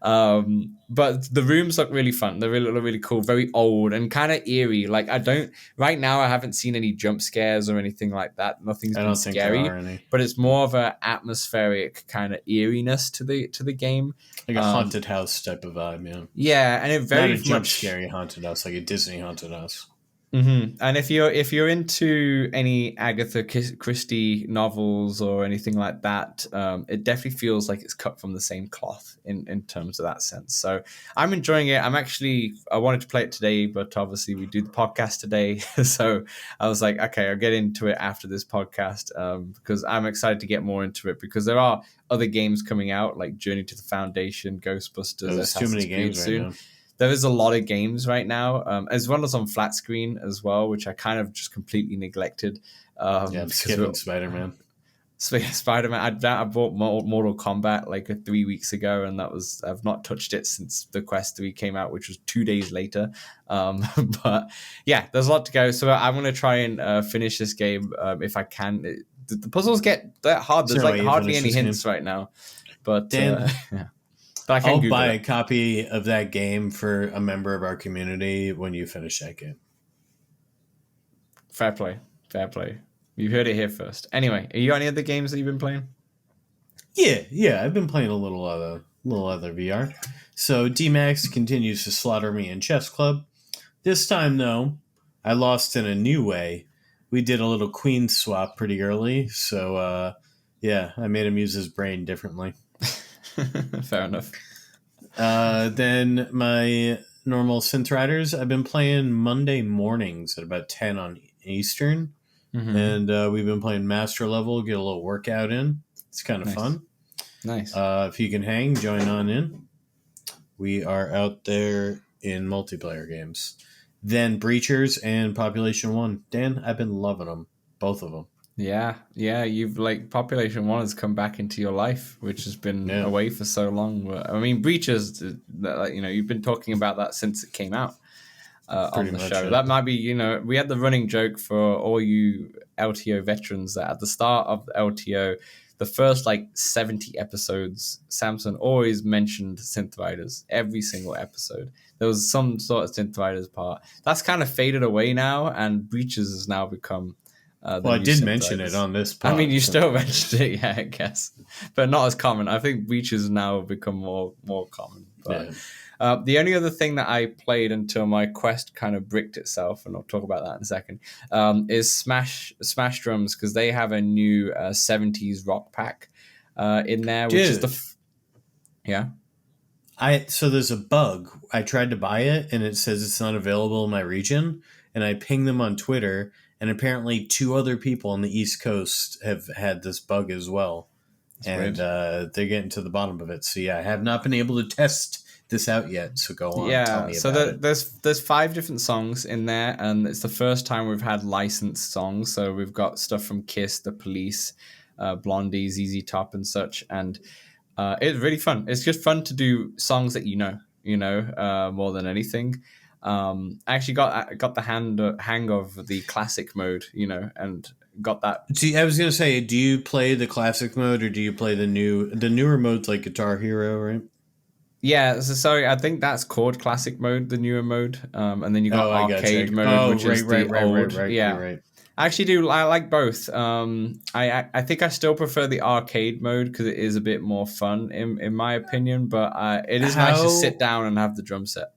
But the rooms look really fun. They look really cool, very old and kind of eerie. Like right now I haven't seen any jump scares or anything like that. Nothing's been scary, but it's more of an atmospheric kind of eeriness to the game. Like a haunted house type of vibe, yeah. Yeah, and it very not a jump scary haunted house, like a Disney haunted house. Mm-hmm. And if you're into any Agatha Christie novels or anything like that, it definitely feels like it's cut from the same cloth in terms of that sense. So I'm enjoying it. I wanted to play it today, but obviously we do the podcast today, so I was like, okay, I'll get into it after this podcast, because I'm excited to get more into it, because there are other games coming out like Journey to the Foundation, Ghostbusters. There's too many games right now. There is a lot of games right now, as well as on flat screen as well, which I kind of just completely neglected. I'm skipping Spider-Man. Spider-Man. I bought Mortal Kombat like 3 weeks ago, and I've not touched it since the Quest 3 came out, which was 2 days later. But yeah, there's a lot to go. So I'm going to try and finish this game if I can. The puzzles get that hard. There's like hardly any hints right now. But Dan, yeah. I'll buy a copy of that game for a member of our community when you finish that game. Fair play. You heard it here first. Anyway, are you got any other games that you've been playing? Yeah. I've been playing a little other VR. So D-Max continues to slaughter me in Chess Club. This time, though, I lost in a new way. We did a little queen swap pretty early, so yeah, I made him use his brain differently. Fair enough. Then my normal Synth Riders, I've been playing Monday mornings at about 10 on Eastern, and we've been playing Master Level, get a little workout in. It's kind of fun. Nice. If you can hang, join on in. We are out there in multiplayer games. Then Breachers and Population 1. Dan, I've been loving them. Both of them. Yeah. You've Population 1 has come back into your life, which has been away for so long. I mean, Breachers, you've been talking about that since it came out on the show. That might be, we had the running joke for all you LTO veterans that at the start of the LTO, the first 70 episodes, Samson always mentioned Synth Riders every single episode. There was some sort of Synth Riders part. That's kind of faded away now, and Breaches has now become well, I did mention it on this pod. I mean, you still mentioned it, yeah, I guess. But not as common. I think Breaches now have become more common. But the only other thing that I played until my quest kind of bricked itself, and I'll talk about that in a second, is Smash Drums, because they have a new 70s rock pack in there, which is yeah. So there's a bug. I tried to buy it, and it says it's not available in my region, and I pinged them on Twitter, and apparently 2 other people on the East Coast have had this bug as well. That's and they're getting to the bottom of it. So yeah, I have not been able to test this out yet, so go on. Tell me about it. There's 5 different songs in there, and it's the first time we've had licensed songs. So we've got stuff from Kiss, The Police, Blondie, ZZ Top, and such. And it's really fun. It's just fun to do songs that more than anything. I actually got the hang of the classic mode, and got that. See, I was gonna say, do you play the classic mode or do you play the newer modes like Guitar Hero, right? Yeah, so I think that's called classic mode, the newer mode, and then you got arcade mode, which is the old. Yeah, right. I actually I like both. I think I still prefer the arcade mode because it is a bit more fun in my opinion. But it is nice to sit down and have the drum set.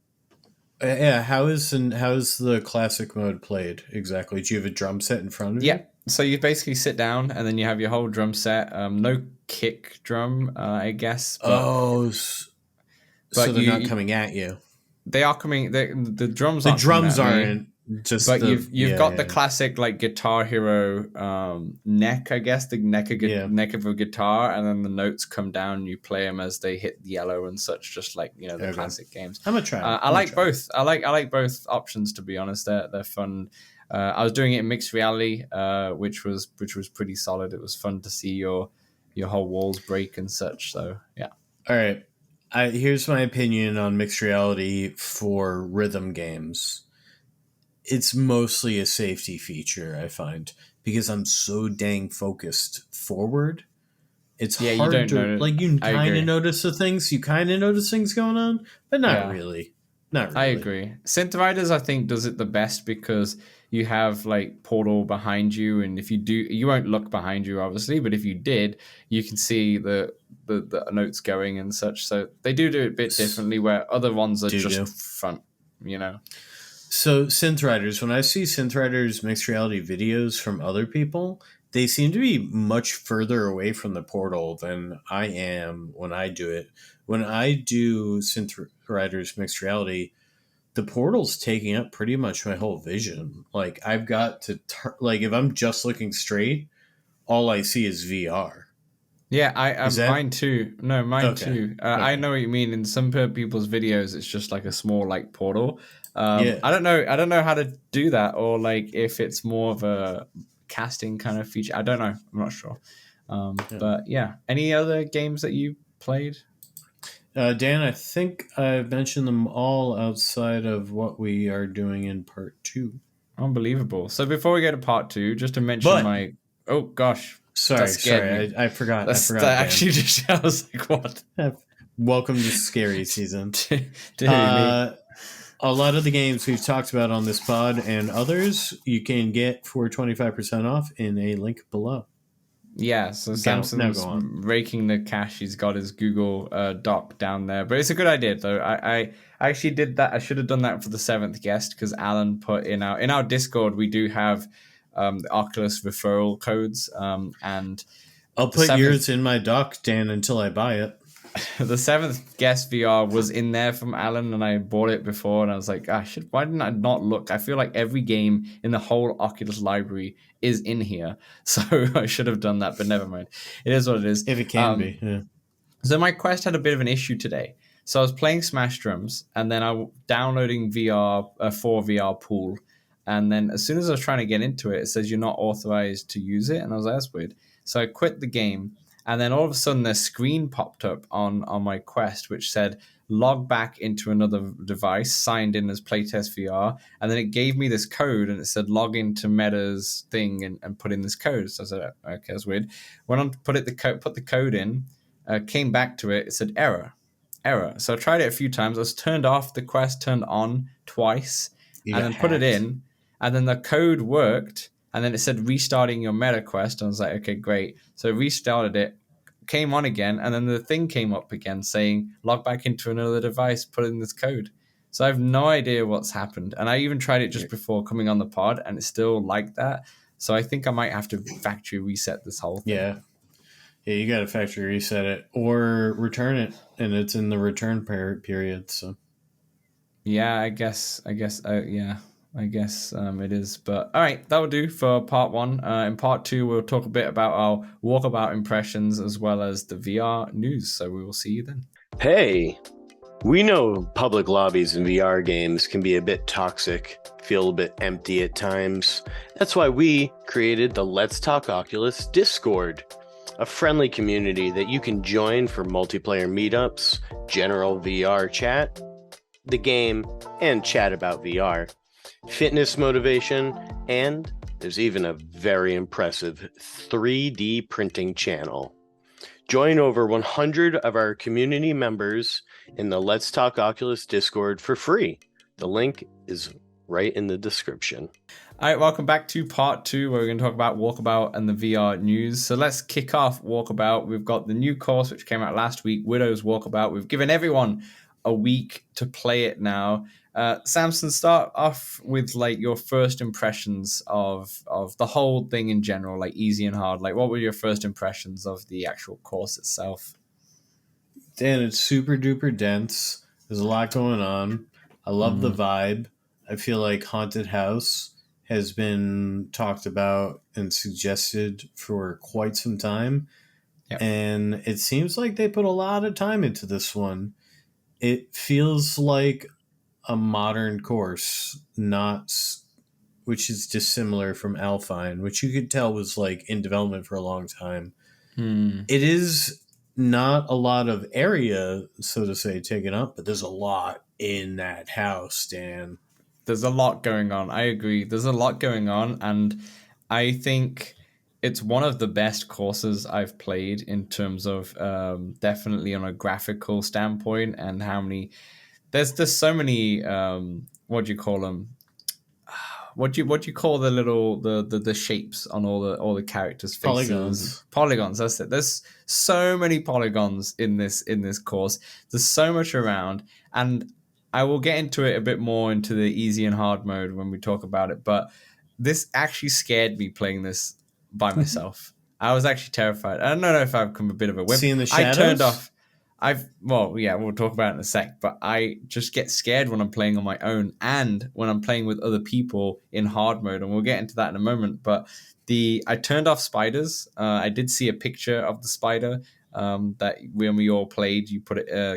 Yeah, how is the classic mode played exactly? Do you have a drum set in front of you? Yeah, so you basically sit down and then you have your whole drum set. No kick drum, I guess. But, so they're not coming at you. They are coming. The drums. The drums aren't. But you've got the classic Guitar Hero neck, I guess, the neck of a guitar, and then the notes come down and you play them as they hit yellow and such, just like the classic games. I'm gonna try. I like both. I like both options, to be honest. They're fun. I was doing it in mixed reality, which was pretty solid. It was fun to see your whole walls break and such. So yeah. All right. Here's my opinion on mixed reality for rhythm games. It's mostly a safety feature, I find, because I'm so dang focused forward. It's hard to you kind of notice the things. You kind of notice things going on, but not really. Not really. I agree. Synth Riders, I think, does it the best because you have Portal behind you, and if you do, you won't look behind you, obviously, but if you did, you can see the notes going and such. So they do it a bit differently, where other ones are just front, So Synth Riders, when I see Synth Riders mixed reality videos from other people, they seem to be much further away from the portal than I am when I do it. When I do Synth Riders mixed reality, the portal's taking up pretty much my whole vision. I've got to if I'm just looking straight, all I see is VR. Yeah, mine too. No, mine too. Okay. I know what you mean. In some people's videos, it's just like a small portal. I don't know how to do that, or if it's more of a casting kind of feature. I don't know. I'm not sure. But yeah, any other games that you played? Dan, I think I've mentioned them all outside of what we are doing in part 2. Unbelievable. So before we go to part 2, just to mention my... Oh, gosh. Sorry. I forgot. That actually just... I was like, what? Welcome to scary season. A lot of the games we've talked about on this pod and others you can get for 25% off in a link below. Yeah, so Now Samson's go on. raking the cash. He's got his Google Doc down there, but it's a good idea though. I actually did that. I should have done that for the seventh guest because Alan put in our Discord. We do have the Oculus referral codes, and I'll the put seventh yours in my dock, Dan, until I buy it. the seventh guest VR was in there from Alan, and I bought it before, and I was like, why didn't I not look? I feel like every game in the whole Oculus library is in here, so I should have done that. But never mind, it is what it is. If it can be, yeah. So my Quest had a bit of an issue today. So I was playing Smash Drums, and then I was downloading VR for VR Pool, and then as soon as I was trying to get into it, it says you're not authorized to use it, and I was like, that's weird. So I quit the game, and then all of a sudden, the screen popped up on my Quest, which said log back into another device, signed in as Playtest VR, and then it gave me this code, and it said log into Meta's thing and put in this code. So I said, okay, that's weird. Went on to put the code in. Came back to it. It said error. So I tried it a few times. I was turned off the Quest, turned on twice, You and got then put it hacked. in, and then the code worked, and then it said restarting your Meta Quest. And I was like, okay, great. So I restarted it, came on again, and then the thing came up again saying log back into another device, put in this code. So I have no idea what's happened, and I even tried it just before coming on the pod, and it's still like that. So I think I might have to factory reset this whole thing. Yeah. Yeah, you got to factory reset it or return it, and it's in the return period. So, Yeah, I guess, yeah, I guess it is. But all right, that will do for part one. In part two, we'll talk a bit about our walkabout impressions as well as the VR news. So we will see you then. Hey, we know public lobbies in VR games can be a bit toxic, feel a bit empty at times. That's why we created the Let's Talk Oculus Discord, a friendly community that you can join for multiplayer meetups, general VR chat, the game, and chat about VR, fitness motivation, and there's even a very impressive 3D printing channel. Join over 100 of our community members in the Let's Talk Oculus Discord for free. The link is right in the description. All right, welcome back to part two, where we're going to talk about Walkabout and the VR news. So let's kick off Walkabout. We've got the new course, which came out last week, Widow's Walkabout. We've given everyone a week to play it now. Samson, start off with like your first impressions of the whole thing in general, like easy and hard. Like, what were your first impressions of the actual course itself? Dan, it's super duper dense. There's a lot going on. I love the vibe. I feel like Haunted House has been talked about and suggested for quite some time. Yep. And it seems like they put a lot of time into this one. It feels like a modern course, which is dissimilar from Alpine, which you could tell was like in development for a long time. It is not a lot of area, so to say, taken up, but there's a lot in that house, Dan. There's a lot going on. I agree. There's a lot going on, and I think it's one of the best courses I've played in terms of definitely on a graphical standpoint and how many. There's so many. What do you call them? What do you call the little the shapes on all the characters' faces? Polygons. That's it. There's so many polygons in this course. There's so much around, and I will get into it a bit more into the easy and hard mode when we talk about it. But this actually scared me playing this by myself. I was actually terrified. I don't know if I've become a bit of a wimp. Seeing the shadows? I turned off. We'll talk about it in a sec, but I just get scared when I'm playing on my own and when I'm playing with other people in hard mode, and we'll get into that in a moment. But I turned off spiders. I did see a picture of the spider that when we all played,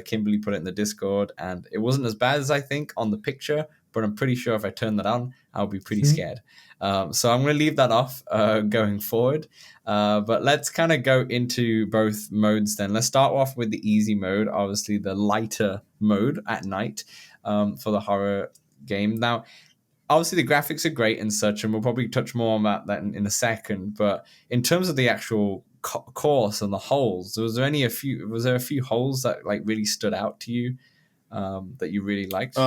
Kimberly put it in the Discord, and it wasn't as bad as I think on the picture, but I'm pretty sure if I turn that on, I'll be pretty scared. So I'm going to leave that off going forward. But let's kind of go into both modes then. Let's start off with the easy mode, obviously the lighter mode at night for the horror game. Now, obviously the graphics are great and such, and we'll probably touch more on that in a second. But in terms of the actual course and the holes, was there a few holes that like really stood out to you that you really liked?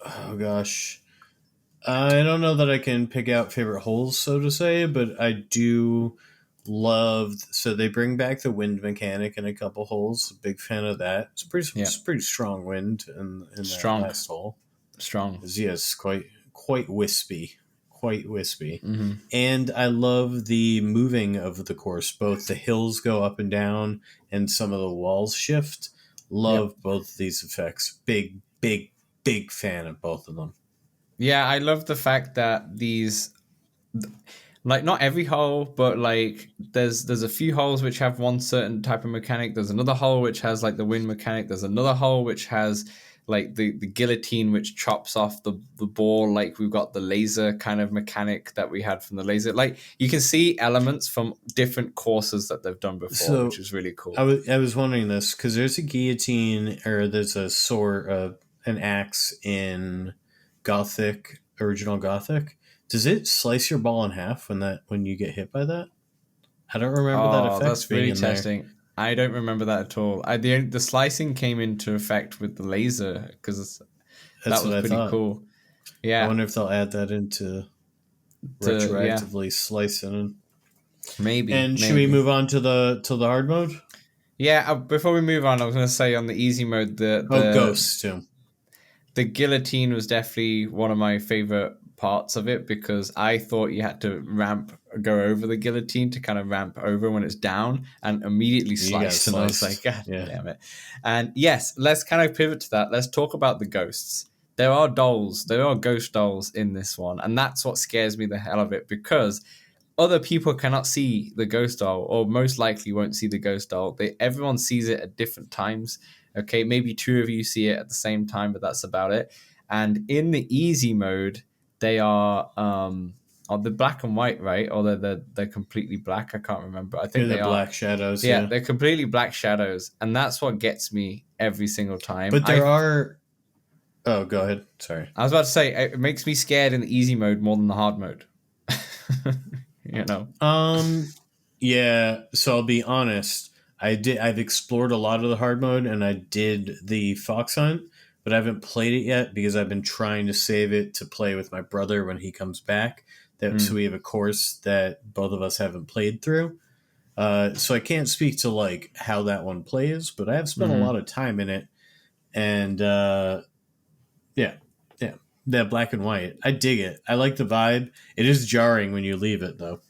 Oh gosh, I don't know that I can pick out favorite holes, so to say, but I do So they bring back the wind mechanic in a couple holes. Big fan of that. It's pretty strong wind in that last hole. Strong. Yes, quite wispy. Quite wispy. Mm-hmm. And I love the moving of the course. Both the hills go up and down and some of the walls shift. Love both of these effects. Big fan of both of them. Yeah, I love the fact that these, like, not every hole, but like there's a few holes which have one certain type of mechanic. There's another hole which has like the wind mechanic. There's another hole which has like the guillotine which chops off the ball. Like we've got the laser kind of mechanic that we had from the laser. Like you can see elements from different courses that they've done before, which is really cool. I was wondering this because there's a guillotine or there's a sword, an axe in original Gothic. Does it slice your ball in half when you get hit by that? I don't remember that effect. That's really testing. There. I don't remember that at all. The slicing came into effect with the laser because that was pretty cool. Yeah, I wonder if they'll add that into retroactively slicing. Maybe. And should we move on to the hard mode? Yeah. Before we move on, I was going to say on the easy mode, the ghosts too. The guillotine was definitely one of my favorite parts of it because I thought you had to go over the guillotine to kind of ramp over when it's down and immediately slice. And I was like, God damn it. And yes, let's kind of pivot to that. Let's talk about the ghosts. There are ghost dolls in this one. And that's what scares me the hell of it because other people cannot see the ghost doll or most likely won't see the ghost doll. Everyone sees it at different times. Okay, maybe two of you see it at the same time, but that's about it. And in the easy mode, they are the black and white, right? Or they're completely black. I can't remember. I think they're black shadows. Yeah, they're completely black shadows, and that's what gets me every single time. But there are. Oh, go ahead. Sorry, I was about to say it makes me scared in the easy mode more than the hard mode. You know. Yeah. So I'll be honest. I've explored a lot of the hard mode, and I did the fox hunt, but I haven't played it yet because I've been trying to save it to play with my brother when he comes back. So we have a course that both of us haven't played through. So I can't speak to like how that one plays, but I have spent a lot of time in it, and that black and white, I dig it. I like the vibe. It is jarring when you leave it though.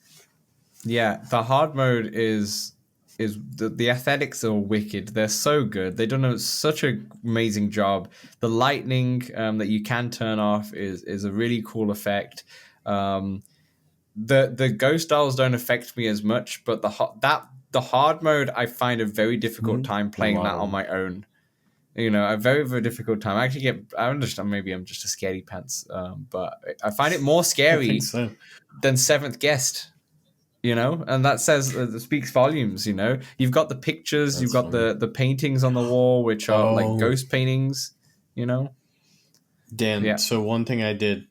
Yeah, the hard mode is the aesthetics are wicked. They're so good. They've done such an amazing job. The lightning that you can turn off is a really cool effect. The ghost dolls don't affect me as much, but the hard mode I find a very difficult time playing that on my own. You know, a very, very difficult time. I actually maybe I'm just a scaredy pants, but I find it more scary than Seventh Guest. You know, and that speaks volumes. You know, you've got the pictures, you've got the paintings on the wall, which are like ghost paintings. You know, Dan. So one thing I did,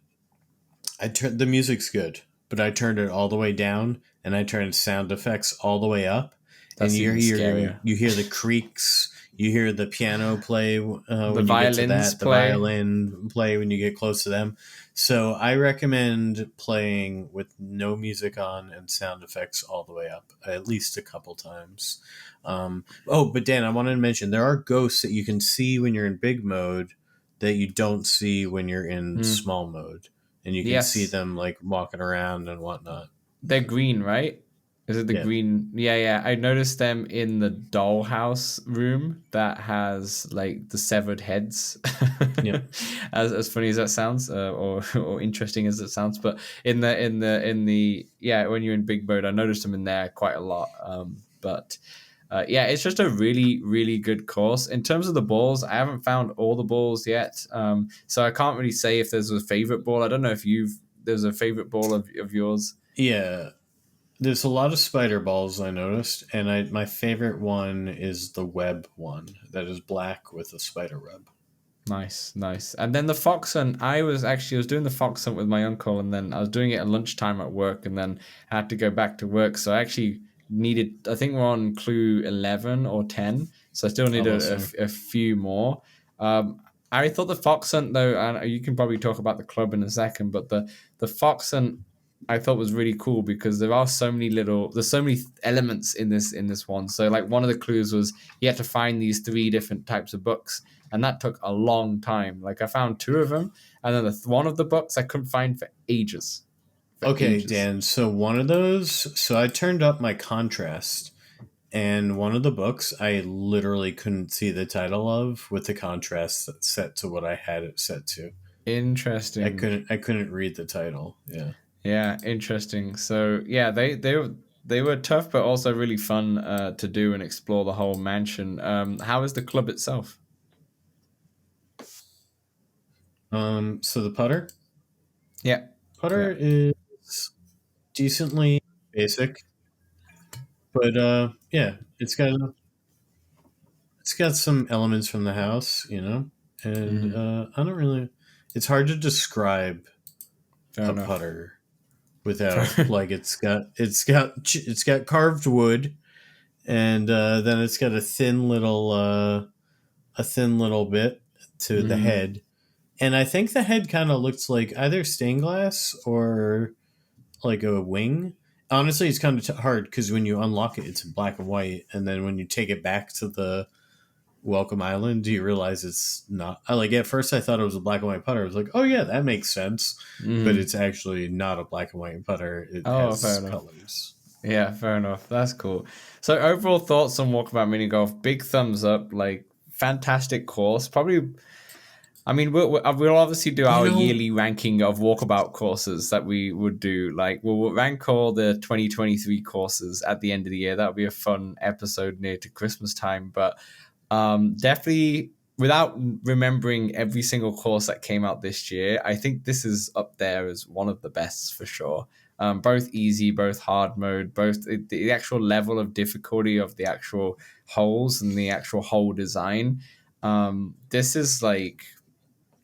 the music's good, but I turned it all the way down, and I turned sound effects all the way up, and you hear the creaks. You hear the piano play when you get to that. The violin play when you get close to them. So I recommend playing with no music on and sound effects all the way up, at least a couple times. But Dan, I wanted to mention there are ghosts that you can see when you're in big mode that you don't see when you're in small mode, and you can see them like walking around and whatnot. They're green, right? Is it the green? Yeah. I noticed them in the dollhouse room that has like the severed heads. Yeah. As funny as that sounds, or interesting as it sounds, but in the when you're in big mode, I noticed them in there quite a lot. It's just a really, really good course. In terms of the balls, I haven't found all the balls yet, so I can't really say if there's a favorite ball. I don't know if there's a favorite ball of yours. Yeah. There's a lot of spider balls I noticed, and my favorite one is the web one that is black with a spider web. Nice. And then the fox hunt, I was doing the fox hunt with my uncle, and then I was doing it at lunchtime at work, and then I had to go back to work, so I actually needed, I think we're on clue 11 or 10, so I still need a few more. I thought the fox hunt, though, and you can probably talk about the club in a second, but the fox hunt I thought was really cool because there's so many elements in this one. So like one of the clues was you had to find these 3 different types of books, and that took a long time. Like I found 2 of them, and then one of the books I couldn't find for ages. Okay, Dan. So one of those. So I turned up my contrast, and one of the books I literally couldn't see the title of with the contrast set to what I had it set to. Interesting. I couldn't read the title. Yeah. Yeah, interesting. So yeah, they were tough, but also really fun to do and explore the whole mansion. How is the club itself? So the putter. Yeah, Putter is decently basic, but yeah, it's got some elements from the house, and I don't really. It's hard to describe fair a enough. putter without like it's got carved wood, and then it's got a thin little bit to the head, and I think the head kind of looks like either stained glass or like a wing. Honestly, it's kind of hard because when you unlock it, it's in black and white, and then when you take it back to the Welcome Island, you realize it's not. At first I thought it was a black and white putter. I was like, oh yeah, that makes sense, but it's actually not a black and white putter. It has colors. Yeah, fair enough. That's cool. So overall thoughts on Walkabout Mini Golf? Big thumbs up. Like fantastic course. Probably. I mean, we'll obviously do our yearly ranking of Walkabout courses that we would do. Like, we'll rank all the 2023 courses at the end of the year. That'll be a fun episode near to Christmas time. But definitely, without remembering every single course that came out this year, I think this is up there as one of the best for sure. Both easy, both hard mode, both the actual level of difficulty of the actual holes and the actual hole design. This is like...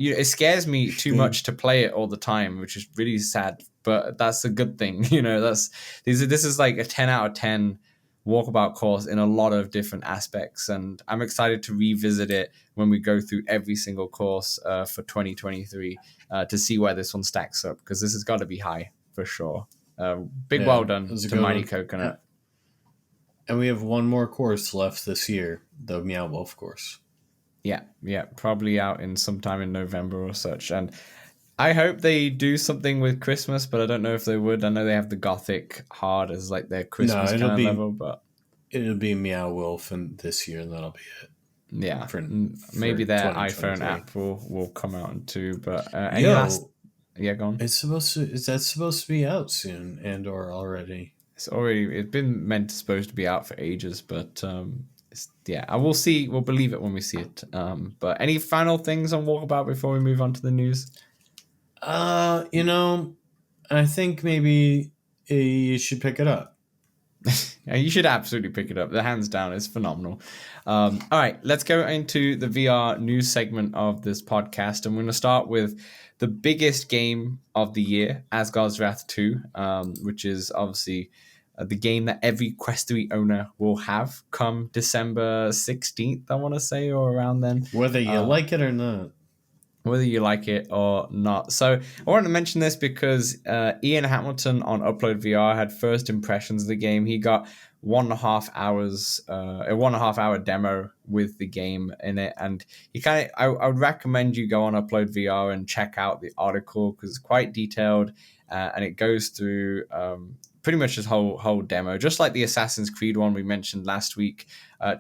it scares me too much to play it all the time, which is really sad, but that's a good thing. This is like a 10 out of 10 Walkabout course in a lot of different aspects, and I'm excited to revisit it when we go through every single course for 2023 to see where this one stacks up, because this has got to be high for sure. Well done to Mighty Coconut. And we have one more course left this year, the Meow Wolf course. Yeah, probably out in sometime in November or such. And I hope they do something with Christmas, but I don't know if they would. I know they have the Gothic hard as like their Christmas kind of level, but it'll be Meow Wolf and this year, and that'll be it. Yeah, maybe their iPhone app will come out too. But go on. Is that supposed to be out soon and or already? It's been supposed to be out for ages, but I will see. We'll believe it when we see it. But any final things on Walkabout before we move on to the news? I think maybe you should pick it up. Yeah, you should absolutely pick it up. The hands down is phenomenal. All right, let's go into the VR news segment of this podcast. I'm going to start with the biggest game of the year, Asgard's Wrath 2, which is obviously the game that every Quest 3 owner will have come December 16th, I want to say, or around then. Whether you like it or not. Whether you like it or not. So I wanted to mention this because Ian Hamilton on Upload VR had first impressions of the game. He got 1.5 hours, a 1.5 hour demo with the game in it. And I would recommend you go on Upload VR and check out the article because it's quite detailed and it goes through pretty much this whole demo, just like the Assassin's Creed one we mentioned last week.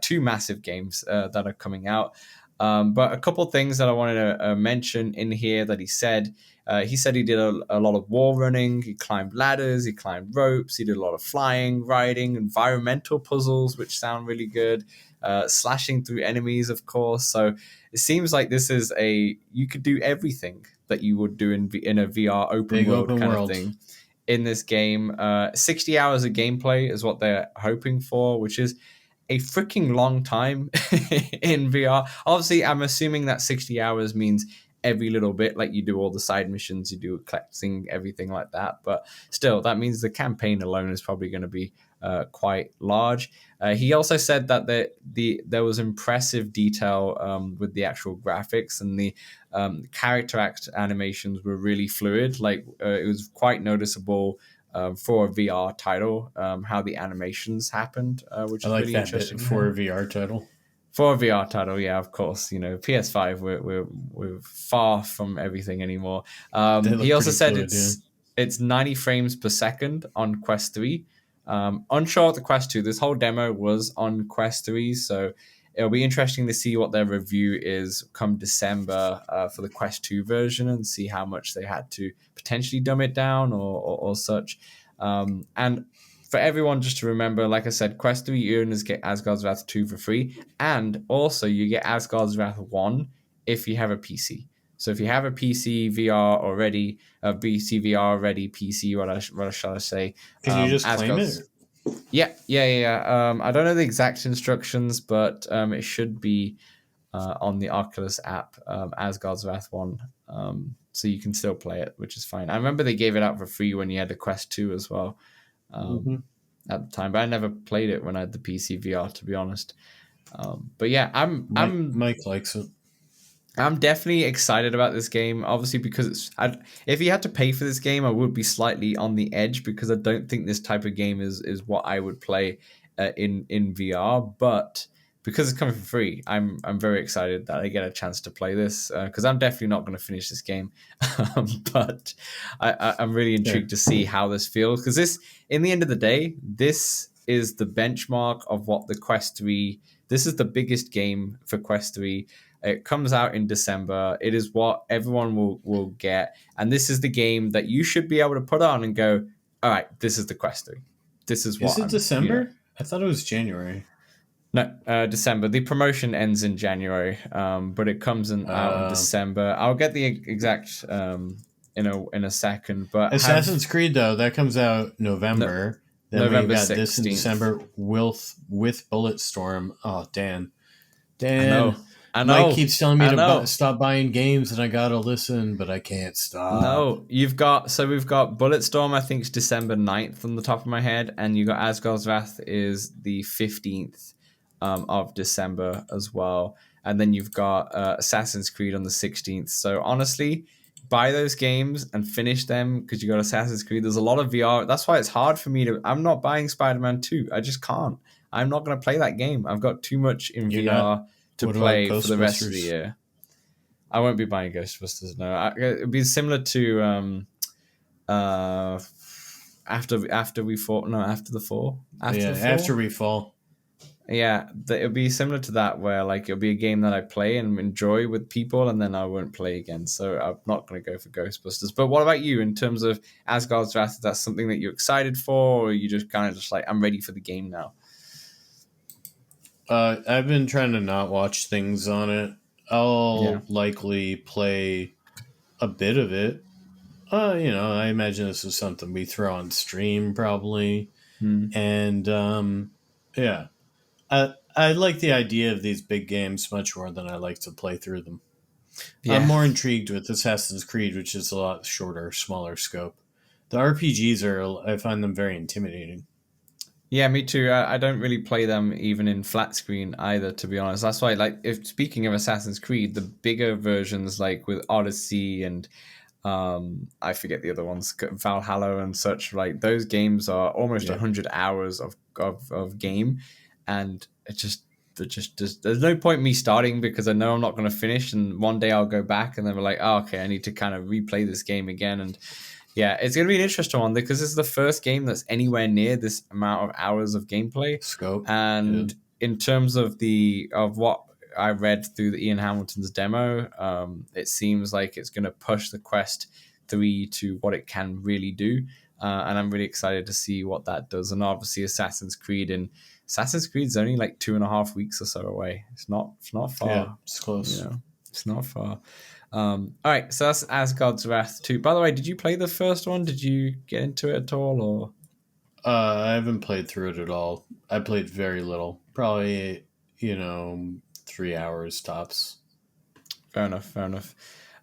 2 massive games that are coming out. But a couple of things that I wanted to mention in here that he said. He said he did a lot of wall running, he climbed ladders, he climbed ropes, he did a lot of flying, riding, environmental puzzles, which sound really good, slashing through enemies, of course. So it seems like this is you could do everything that you would do in a VR open world of thing in this game. 60 hours of gameplay is what they're hoping for, which is a freaking long time in VR. Obviously, I'm assuming that 60 hours means every little bit, like you do all the side missions, you do collecting everything like that. But still, that means the campaign alone is probably going to be quite large. He also said that there was impressive detail with the actual graphics, and the character animations were really fluid. Like it was quite noticeable for a VR title how the animations happened, which I is like really that interesting. bit for a VR title. For a VR title, yeah, of course. PS5, we're far from everything anymore. He also said it's 90 frames per second on Quest 3. Unsure of the Quest 2. This whole demo was on Quest 3, so it'll be interesting to see what their review is come December for the Quest 2 version, and see how much they had to potentially dumb it down or such. And for everyone, just to remember, like I said, Quest 3 owners get Asgard's Wrath 2 for free, and also you get Asgard's Wrath 1 if you have a PC. So if you have a PC VR already, a PC VR already, PC, what shall I say? Can you just claim it? Yeah. I don't know the exact instructions, but it should be on the Oculus app, Asgard's Wrath 1. So you can still play it, which is fine. I remember they gave it out for free when you had the Quest 2 as well. At the time, but I never played it when I had the PC VR, to be honest. But yeah, Mike likes it. I'm definitely excited about this game, obviously, because if you had to pay for this game, I would be slightly on the edge, because I don't think this type of game is what I would play in VR. But because it's coming for free, I'm very excited that I get a chance to play this, because I'm definitely not going to finish this game. But I'm really intrigued to see how this feels, because this, in the end of the day, this is the benchmark of what the Quest 3. This is the biggest game for Quest 3. It comes out in December. It is what everyone will get, and this is the game that you should be able to put on and go, all right, this is the Quest 3. This is what. Is it December? I thought it was January. No, December. The promotion ends in January, but it comes out in December. I'll get the exact in a second. But Assassin's Creed, though, that comes out November. Then November we got 16th. This in December with Bulletstorm. Oh, Dan. I know. Mike keeps telling me to stop buying games, and I gotta listen, but I can't stop. No, we've got Bulletstorm. I think it's December 9th on the top of my head, and you got Asgard's Wrath is the 15th of December as well, and then you've got Assassin's Creed on the 16th. So honestly, buy those games and finish them, because you got Assassin's Creed. There's a lot of VR. That's why it's hard for me to. I'm not buying Spider-Man 2. I just can't. I'm not going to play that game. I've got too much in VR to play for the rest of the year. I won't be buying Ghostbusters. No, it'd be similar to after we fall. No, after the fall. After we fall. Yeah, it'll be similar to that, where like it'll be a game that I play and enjoy with people, and then I won't play again. So I'm not going to go for Ghostbusters. But what about you in terms of Asgard's Wrath? Is that something that you're excited for, or are you just kind of just like, I'm ready for the game now? I've been trying to not watch things on it. I'll likely play a bit of it. I imagine this is something we throw on stream probably. And I like the idea of these big games much more than I like to play through them. Yeah. I'm more intrigued with Assassin's Creed, which is a lot shorter, smaller scope. The RPGs I find them very intimidating. Yeah, me too. I don't really play them even in flat screen either, to be honest. That's why, like, if speaking of Assassin's Creed, the bigger versions, like with Odyssey and I forget the other ones, Valhalla and such, like those games are almost 100 hours of game, and there's no point me starting, because I know I'm not going to finish, and one day I'll go back and then we're like, oh, okay, I need to kind of replay this game again. And yeah, it's going to be an interesting one, because this is the first game that's anywhere near this amount of hours of gameplay scope. And in terms of what I read through the Ian Hamilton's demo, it seems like it's going to push the Quest 3 to what it can really do. And I'm really excited to see what that does. And obviously Assassin's Creed's only like 2.5 weeks or so away. It's not far. Yeah, it's close. It's not far. All right, so that's Asgard's Wrath 2. By the way, did you play the first one? Did you get into it at all, or? I haven't played through it at all. I played very little. Probably, 3 hours tops. Fair enough.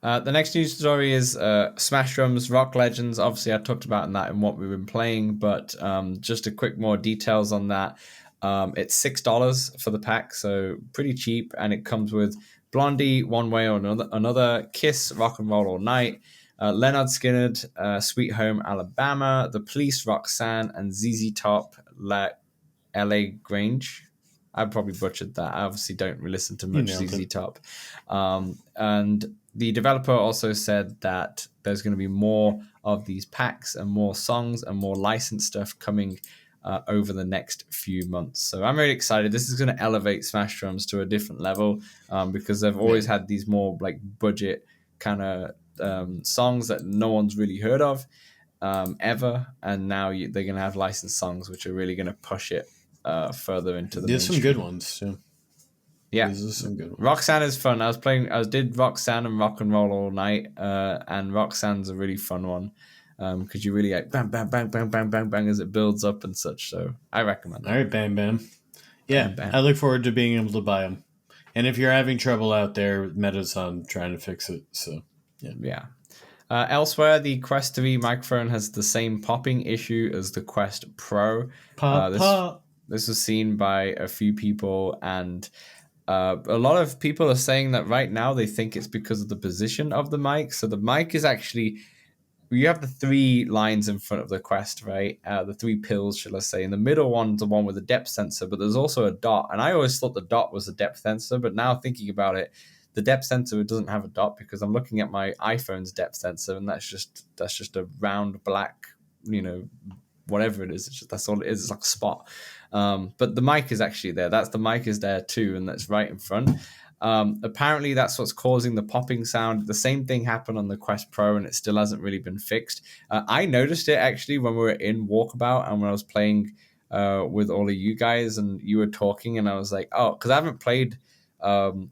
The next news story is Smash Drums Rock Legends. Obviously, I talked about that in what we've been playing, but just a quick more details on that. It's $6 for the pack, so pretty cheap, and it comes with Blondie, One Way or Another, Kiss, Rock and Roll All Night, Leonard Skinner, Sweet Home Alabama, The Police, Roxanne, and ZZ Top, LA Grange. I probably butchered that. I obviously don't listen to much ZZ Top. And the developer also said that there's going to be more of these packs and more songs and more licensed stuff coming over the next few months. So I'm really excited. This is going to elevate Smash Drums to a different level because they've always had these more like budget kind of songs that no one's really heard of ever. And now they're going to have licensed songs, which are really going to push it further into the There's some good ones too. Yeah, these are some good ones. Roxanne is fun. I did Roxanne and Rock and Roll All Night, and Roxanne's a really fun one because you really like bang bang bang bang bang bang bang as it builds up and such. So I recommend that. All right, bam bam. Yeah, bam, bam. I look forward to being able to buy them. And if you're having trouble out there, Meta's on trying to fix it. So yeah. Elsewhere, the Quest 3 microphone has the same popping issue as the Quest Pro. Pop. This was seen by a few people, and a lot of people are saying that right now they think it's because of the position of the mic. So the mic is actually, you have the 3 lines in front of the Quest, right? The 3 pills, shall I say. And the middle one's the one with the depth sensor, but there's also a dot. And I always thought the dot was the depth sensor, but now thinking about it, the depth sensor doesn't have a dot because I'm looking at my iPhone's depth sensor, and that's just a round black, whatever it is. That's all it is. It's like a spot. But the mic is actually there. The mic is there too, and that's right in front. Apparently, that's what's causing the popping sound. The same thing happened on the Quest Pro, and it still hasn't really been fixed. I noticed it actually when we were in Walkabout and when I was playing with all of you guys, and you were talking, and I was like, oh, because I haven't played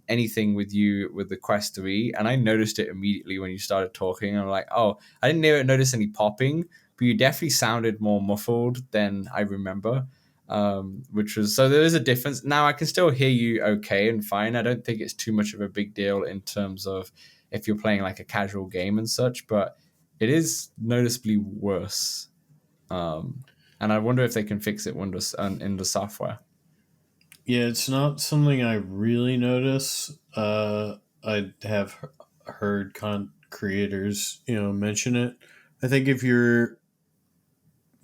anything with you with the Quest 3, and I noticed it immediately when you started talking. I'm like, oh, I didn't notice any popping, but you definitely sounded more muffled than I remember. Which was, so there is a difference. Now I can still hear you okay and fine. I don't think it's too much of a big deal in terms of if you're playing like a casual game and such, but it is noticeably worse. And I wonder if they can fix it in the software. Yeah, it's not something I really notice. I have heard creators, mention it. I think if you're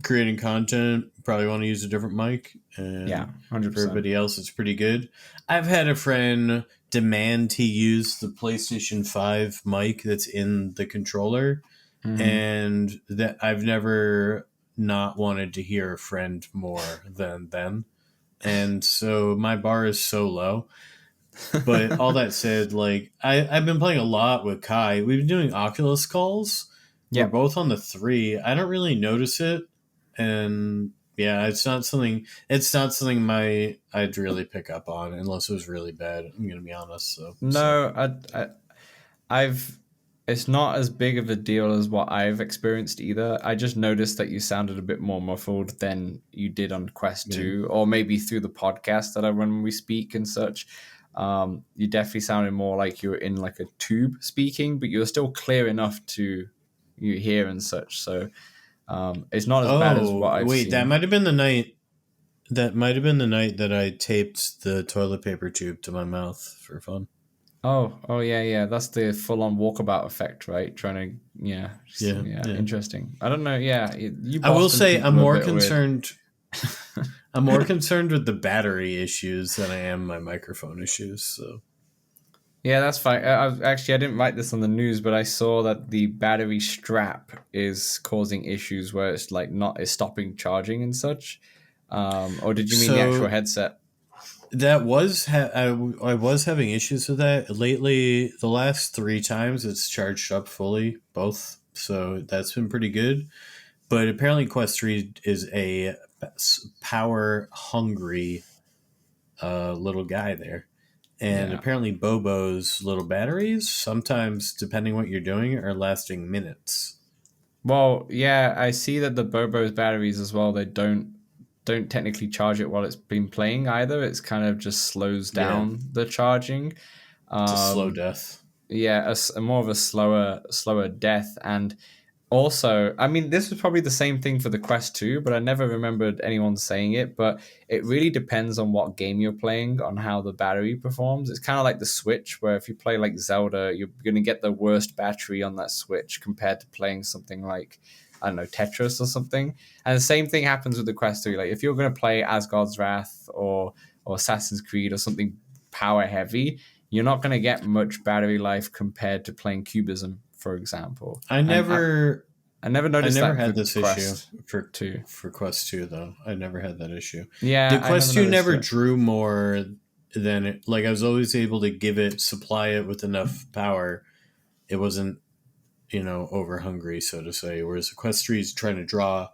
creating content, probably want to use a different mic, and 100%. For everybody else, it's pretty good. I've had a friend demand he use the PlayStation 5 mic that's in the controller, and that I've never not wanted to hear a friend more than then. And so my bar is so low. But all that said, like I've been playing a lot with Kai. We've been doing Oculus calls. Yeah, we're both on the 3. I don't really notice it. And yeah, it's not something I'd really pick up on unless it was really bad. I'm gonna be honest. It's not as big of a deal as what I've experienced either. I just noticed that you sounded a bit more muffled than you did on Quest 2, or maybe through the podcast that I run when we speak and such. You definitely sounded more like you were in like a tube speaking, but you're still clear enough to you hear and such. So it's not as bad as what I've seen. Wait, that might have been the night. That might have been the night that I taped the toilet paper tube to my mouth for fun. Oh yeah. That's the full-on Walkabout effect, right? Trying to, interesting. I don't know. Yeah, I will say I'm more concerned. I'm more concerned with the battery issues than I am my microphone issues. So. Yeah, that's fine. I didn't write this on the news, but I saw that the battery strap is causing issues where it's like it's stopping charging and such. Or did you mean the actual headset? That was I was having issues with that lately. The last 3 times it's charged up fully, both. So that's been pretty good. But apparently Quest 3 is a power hungry little guy there. And apparently Bobo's little batteries, sometimes, depending what you're doing, are lasting minutes. Well, yeah, I see that the Bobo's batteries as well, they don't technically charge it while it's been playing either. It's kind of just slows down the charging. It's a slow death. Yeah, a more of a slower death. And also, I mean, this was probably the same thing for the Quest 2, but I never remembered anyone saying it. But it really depends on what game you're playing, on how the battery performs. It's kind of like the Switch, where if you play like Zelda, you're going to get the worst battery on that Switch compared to playing something like, I don't know, Tetris or something. And the same thing happens with the Quest 2. Like if you're going to play Asgard's Wrath or Assassin's Creed or something power heavy, you're not going to get much battery life compared to playing Cubism, for example. I never noticed I never that had for this Quest issue for 2. for Quest 2 though. I never had that issue. Yeah, The Quest 2 never it. drew more than it, like I was always able to supply it with enough power. It wasn't, over hungry, so to say. Whereas the Quest 3 is trying to draw,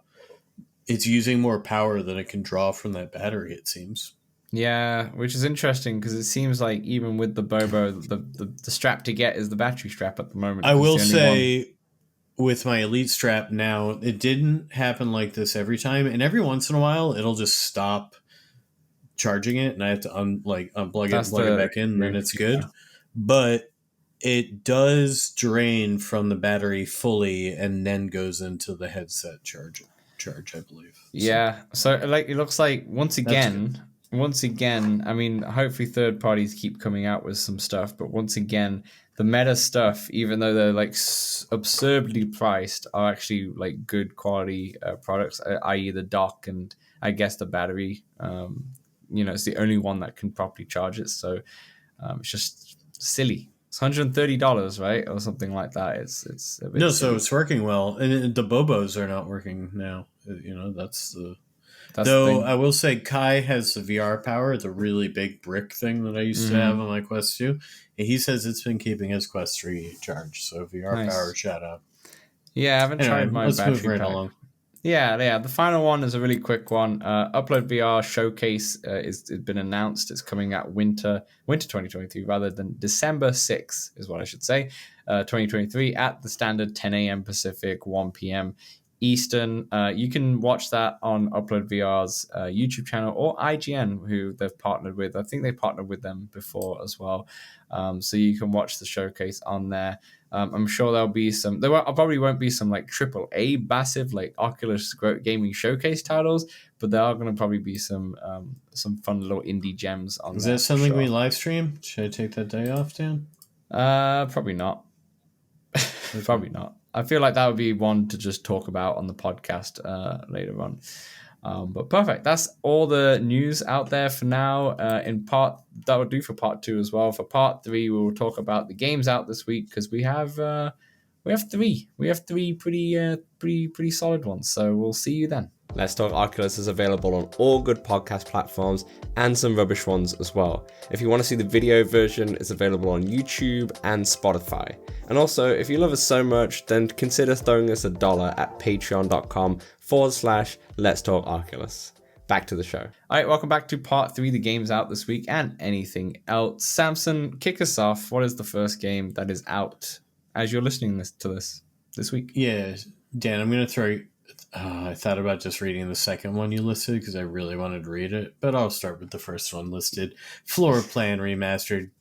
it's using more power than it can draw from that battery, it seems. Yeah, which is interesting because it seems like even with the Bobo, the strap to get is the battery strap at the moment. I will say, with my Elite strap now, it didn't happen like this every time, and every once in a while, it'll just stop charging it, and I have to unplug it and plug it back in, and then it's good. Yeah. But it does drain from the battery fully, and then goes into the headset charge, I believe. Yeah, so like it looks like once again, I mean, hopefully third parties keep coming out with some stuff, but once again, the meta stuff, even though they're like absurdly priced, are actually like good quality products, i.e. the dock and I guess the battery. It's the only one that can properly charge it, so it's just silly. It's $130, right, or something like that. It's a bit silly. So it's working well, and the Bobos are not working now. That's the thing. I will say Kai has the VR power, the really big brick thing that I used to have on my Quest 2. And he says it's been keeping his Quest 3 charged, so VR power shout out. Yeah, I haven't tried my battery move right pack. Along. Yeah. The final one is a really quick one. Upload VR Showcase has been announced. It's coming out winter 2023 rather than December 6th is what I should say. 2023 at the standard 10 a.m. Pacific, 1 p.m. Eastern. You can watch that on Upload VR's YouTube channel or IGN, who they've partnered with. I think they partnered with them before as well. So you can watch the showcase on there. I'm sure there'll be some. Probably won't be some like AAA massive like Oculus Gaming Showcase titles, but there are going to probably be some fun little indie gems on. Is that something we live stream? Should I take that day off, Dan? Probably not. Probably not. I feel like that would be one to just talk about on the podcast later on. But perfect. That's all the news out there for now. That will do for part 2 as well. For part 3, we will talk about the games out this week because we have 3. We have 3 pretty solid ones. So we'll see you then. Let's Talk Oculus is available on all good podcast platforms and some rubbish ones as well. If you want to see the video version, it's available on YouTube and Spotify. And also, if you love us so much, then consider throwing us $1 at patreon.com/Let's Talk Oculus. Back to the show. All right, welcome back to part 3, the games out this week and anything else. Samson, kick us off. What is the first game that is out as you're listening to this week? Yeah, Dan, I'm going to throw... I thought about just reading the second one you listed because I really wanted to read it, but I'll start with the first one listed. Floor Plan Remastered,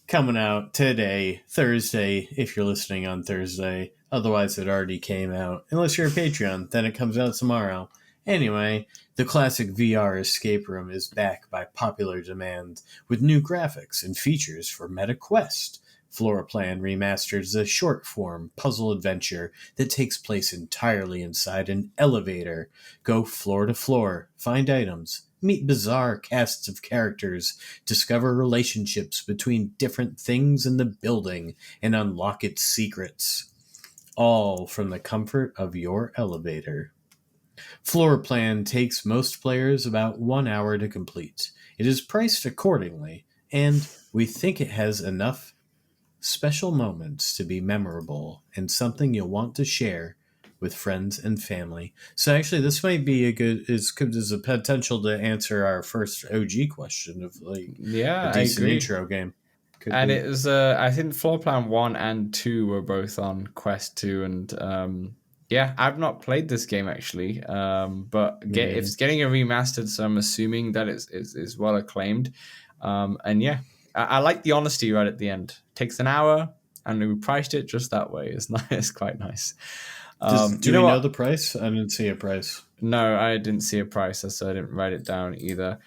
coming out today, Thursday, if you're listening on Thursday. Otherwise, it already came out. Unless you're a Patreon, then it comes out tomorrow. Anyway, the classic VR escape room is back by popular demand with new graphics and features for Meta Quest. Floor Plan Remastered is a short-form puzzle adventure that takes place entirely inside an elevator. Go floor to floor, find items, meet bizarre casts of characters, discover relationships between different things in the building, and unlock its secrets. All from the comfort of your elevator. Floor Plan takes most players about 1 hour to complete. It is priced accordingly, and we think it has enough special moments to be memorable and something you'll want to share with friends and family. So actually, this might be is a potential to answer our first OG question of like a decent intro game. It was I think Floor Plan 1 and 2 were both on Quest 2, and I've not played this game actually, but if it's getting a remastered, so I'm assuming that it's well acclaimed, I like the honesty right at the end. Takes an hour, and we priced it just that way. It's nice. It's quite nice. Do we know the price? I didn't see a price. No, I didn't see a price, so I didn't write it down either.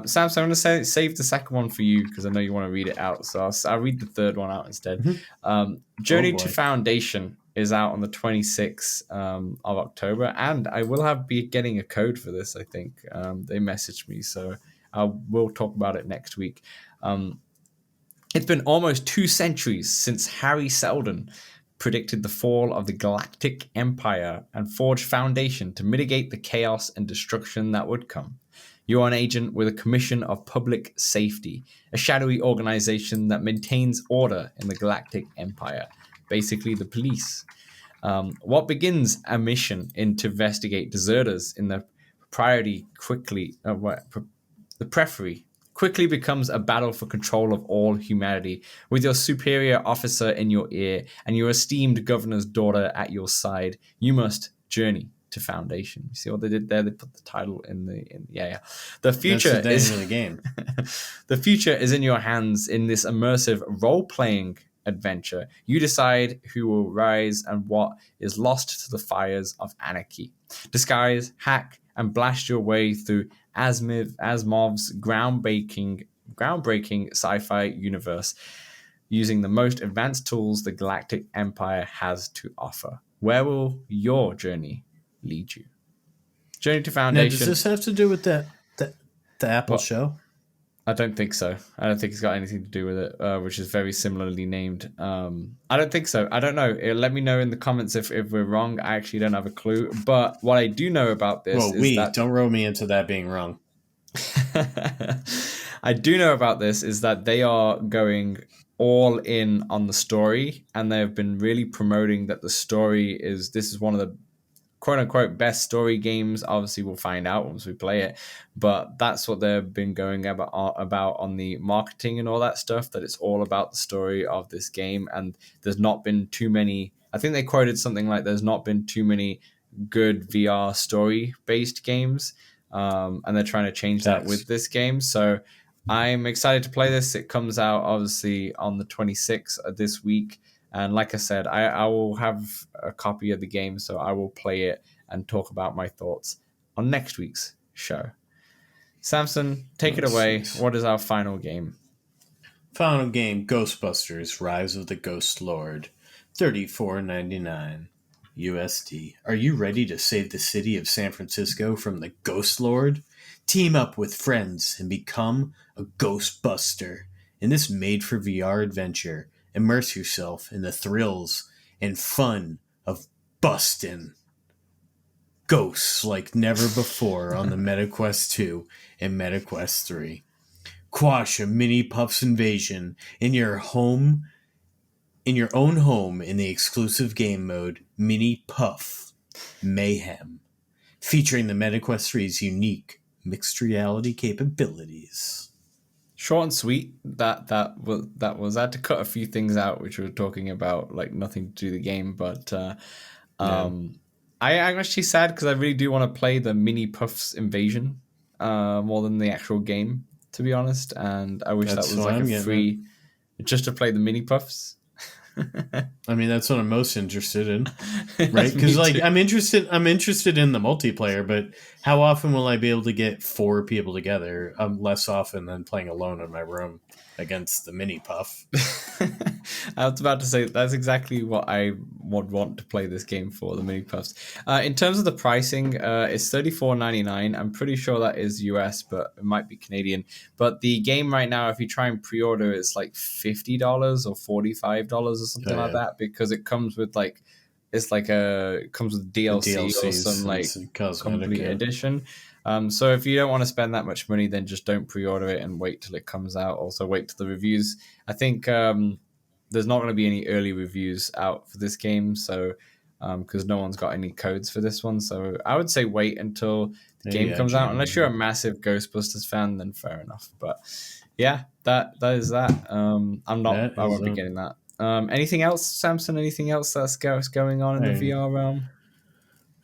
Samson, I'm going to save the second one for you because I know you want to read it out. So I'll read the third one out instead. Journey to Foundation is out on the 26th of October, and I will be getting a code for this, I think. They messaged me, so we'll talk about it next week. It's been almost 2 centuries since Harry Seldon predicted the fall of the Galactic Empire and forged foundation to mitigate the chaos and destruction that would come. You are an agent with a commission of public safety, a shadowy organization that maintains order in the Galactic Empire, basically the police. What begins a mission to investigate deserters in the Priory quickly becomes a battle for control of all humanity, with your superior officer in your ear and your esteemed governor's daughter at your side. You must journey to Foundation. You see what they did there? They put the title in the. The future is in the game. The future is in your hands in this immersive role-playing adventure. You decide who will rise and what is lost to the fires of anarchy. Disguise, hack, and blast your way through Asimov's groundbreaking sci-fi universe using the most advanced tools the Galactic Empire has to offer. Where will your journey lead you? Journey to Foundation. Now, does this have to do with the Apple show? I don't think so. I don't think it's got anything to do with it, which is very similarly named. I don't think so. I don't know. Let me know in the comments if we're wrong. I actually don't have a clue. But what I do know about this is that... Don't roll me into that being wrong. I do know about this is that they are going all in on the story, and they've been really promoting that the story this is one of the quote-unquote best story games. Obviously we'll find out once we play it, but that's what they've been going about on the marketing and all that stuff, that it's all about the story of this game. And there's not been too many, I think they quoted something like there's not been too many good VR story based games, and they're trying to change that with this game. So I'm excited to play this. It comes out obviously on the 26th of this week. And like I said, I will have a copy of the game, so I will play it and talk about my thoughts on next week's show. Samson, take it away. What is our final game? Final game, Ghostbusters, Rise of the Ghost Lord, $34.99 USD. Are you ready to save the city of San Francisco from the Ghost Lord? Team up with friends and become a Ghostbuster in this made-for-VR adventure. Immerse yourself in the thrills and fun of busting ghosts like never before on the MetaQuest 2 and MetaQuest 3. Quash a mini Puff's invasion in your own home in the exclusive game mode Mini Puff Mayhem, featuring the MetaQuest 3's unique mixed reality capabilities. Short and sweet. That was. I had to cut a few things out, which we were talking about, like nothing to do with the game. But I'm actually sad because I really do want to play the Mini Puffs Invasion more than the actual game, to be honest. And I wish that was like a free, just to play the Mini Puffs. I mean, that's what I'm most interested in, right? Because like I'm interested in the multiplayer, but how often will I be able to get 4 people together? Less often than playing alone in my room against the Mini Puff. I was about to say that's exactly what I would want to play this game for, the Mini Puffs. In terms of the pricing, it's $34.99. I'm pretty sure that is US, but it might be Canadian. But the game right now, if you try and pre-order, it's like $50 or $45 or something like that, because it comes with like it comes with DLC or some like complete edition. So if you don't want to spend that much money, then just don't pre-order it and wait till it comes out. Also wait till the reviews. I think there's not going to be any early reviews out for this game, so because no one's got any codes for this one. So I would say wait until the game comes out. Unless you're a massive Ghostbusters fan, then fair enough. But yeah, that is that. I won't be getting that. Anything else, Samson? Anything else that's going on in the VR realm?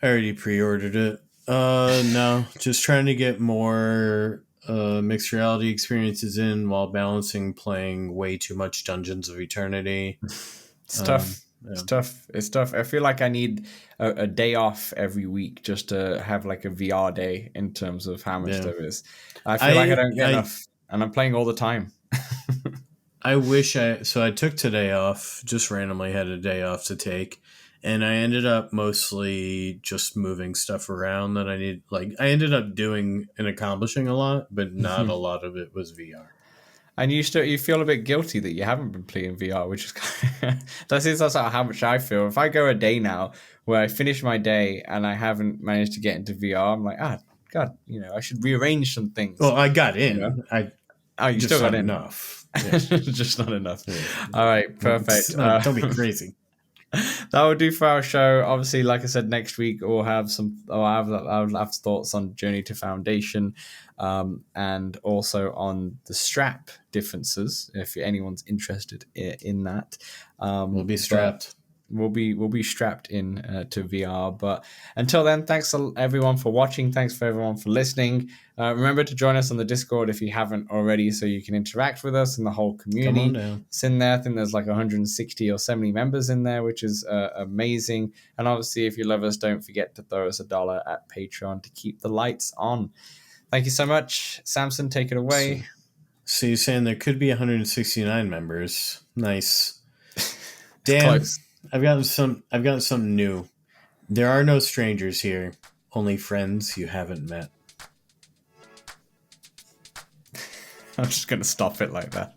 I already pre-ordered it. No, just trying to get more mixed reality experiences in while balancing playing way too much Dungeons of Eternity. It's tough. It's tough. It's tough. I feel like I need a day off every week just to have like a VR day in terms of how much there is. I feel like I don't get enough, and I'm playing all the time. I wish so I took today off, just randomly had a day off to take, and I ended up mostly just moving stuff around that I need. Like, I ended up doing and accomplishing a lot, but not a lot of it was VR. And you feel a bit guilty that you haven't been playing VR, which is that's how much I feel. If I go a day now where I finish my day and I haven't managed to get into VR, I'm like, God, I should rearrange some things. Well, I got in. You still got in. Enough. Yeah. Just not enough. Yeah. All right, perfect. Don't be crazy. That will do for our show. Obviously, like I said, next week we'll have I'll have thoughts on Journey to Foundation, and also on the strap differences. If anyone's interested in that, we'll be strapped. We'll be strapped in to VR. But until then, thanks everyone for watching. Thanks for everyone for listening. Remember to join us on the Discord if you haven't already, so you can interact with us and the whole community. Come on down. It's in there. I think there's like 160 or 70 members in there, which is amazing. And obviously, if you love us, don't forget to throw us $1 at Patreon to keep the lights on. Thank you so much. Samson, take it away. So you're saying there could be 169 members. Nice. Damn. Close. I've gotten something new. There are no strangers here, only friends you haven't met. I'm just going to stop it like that.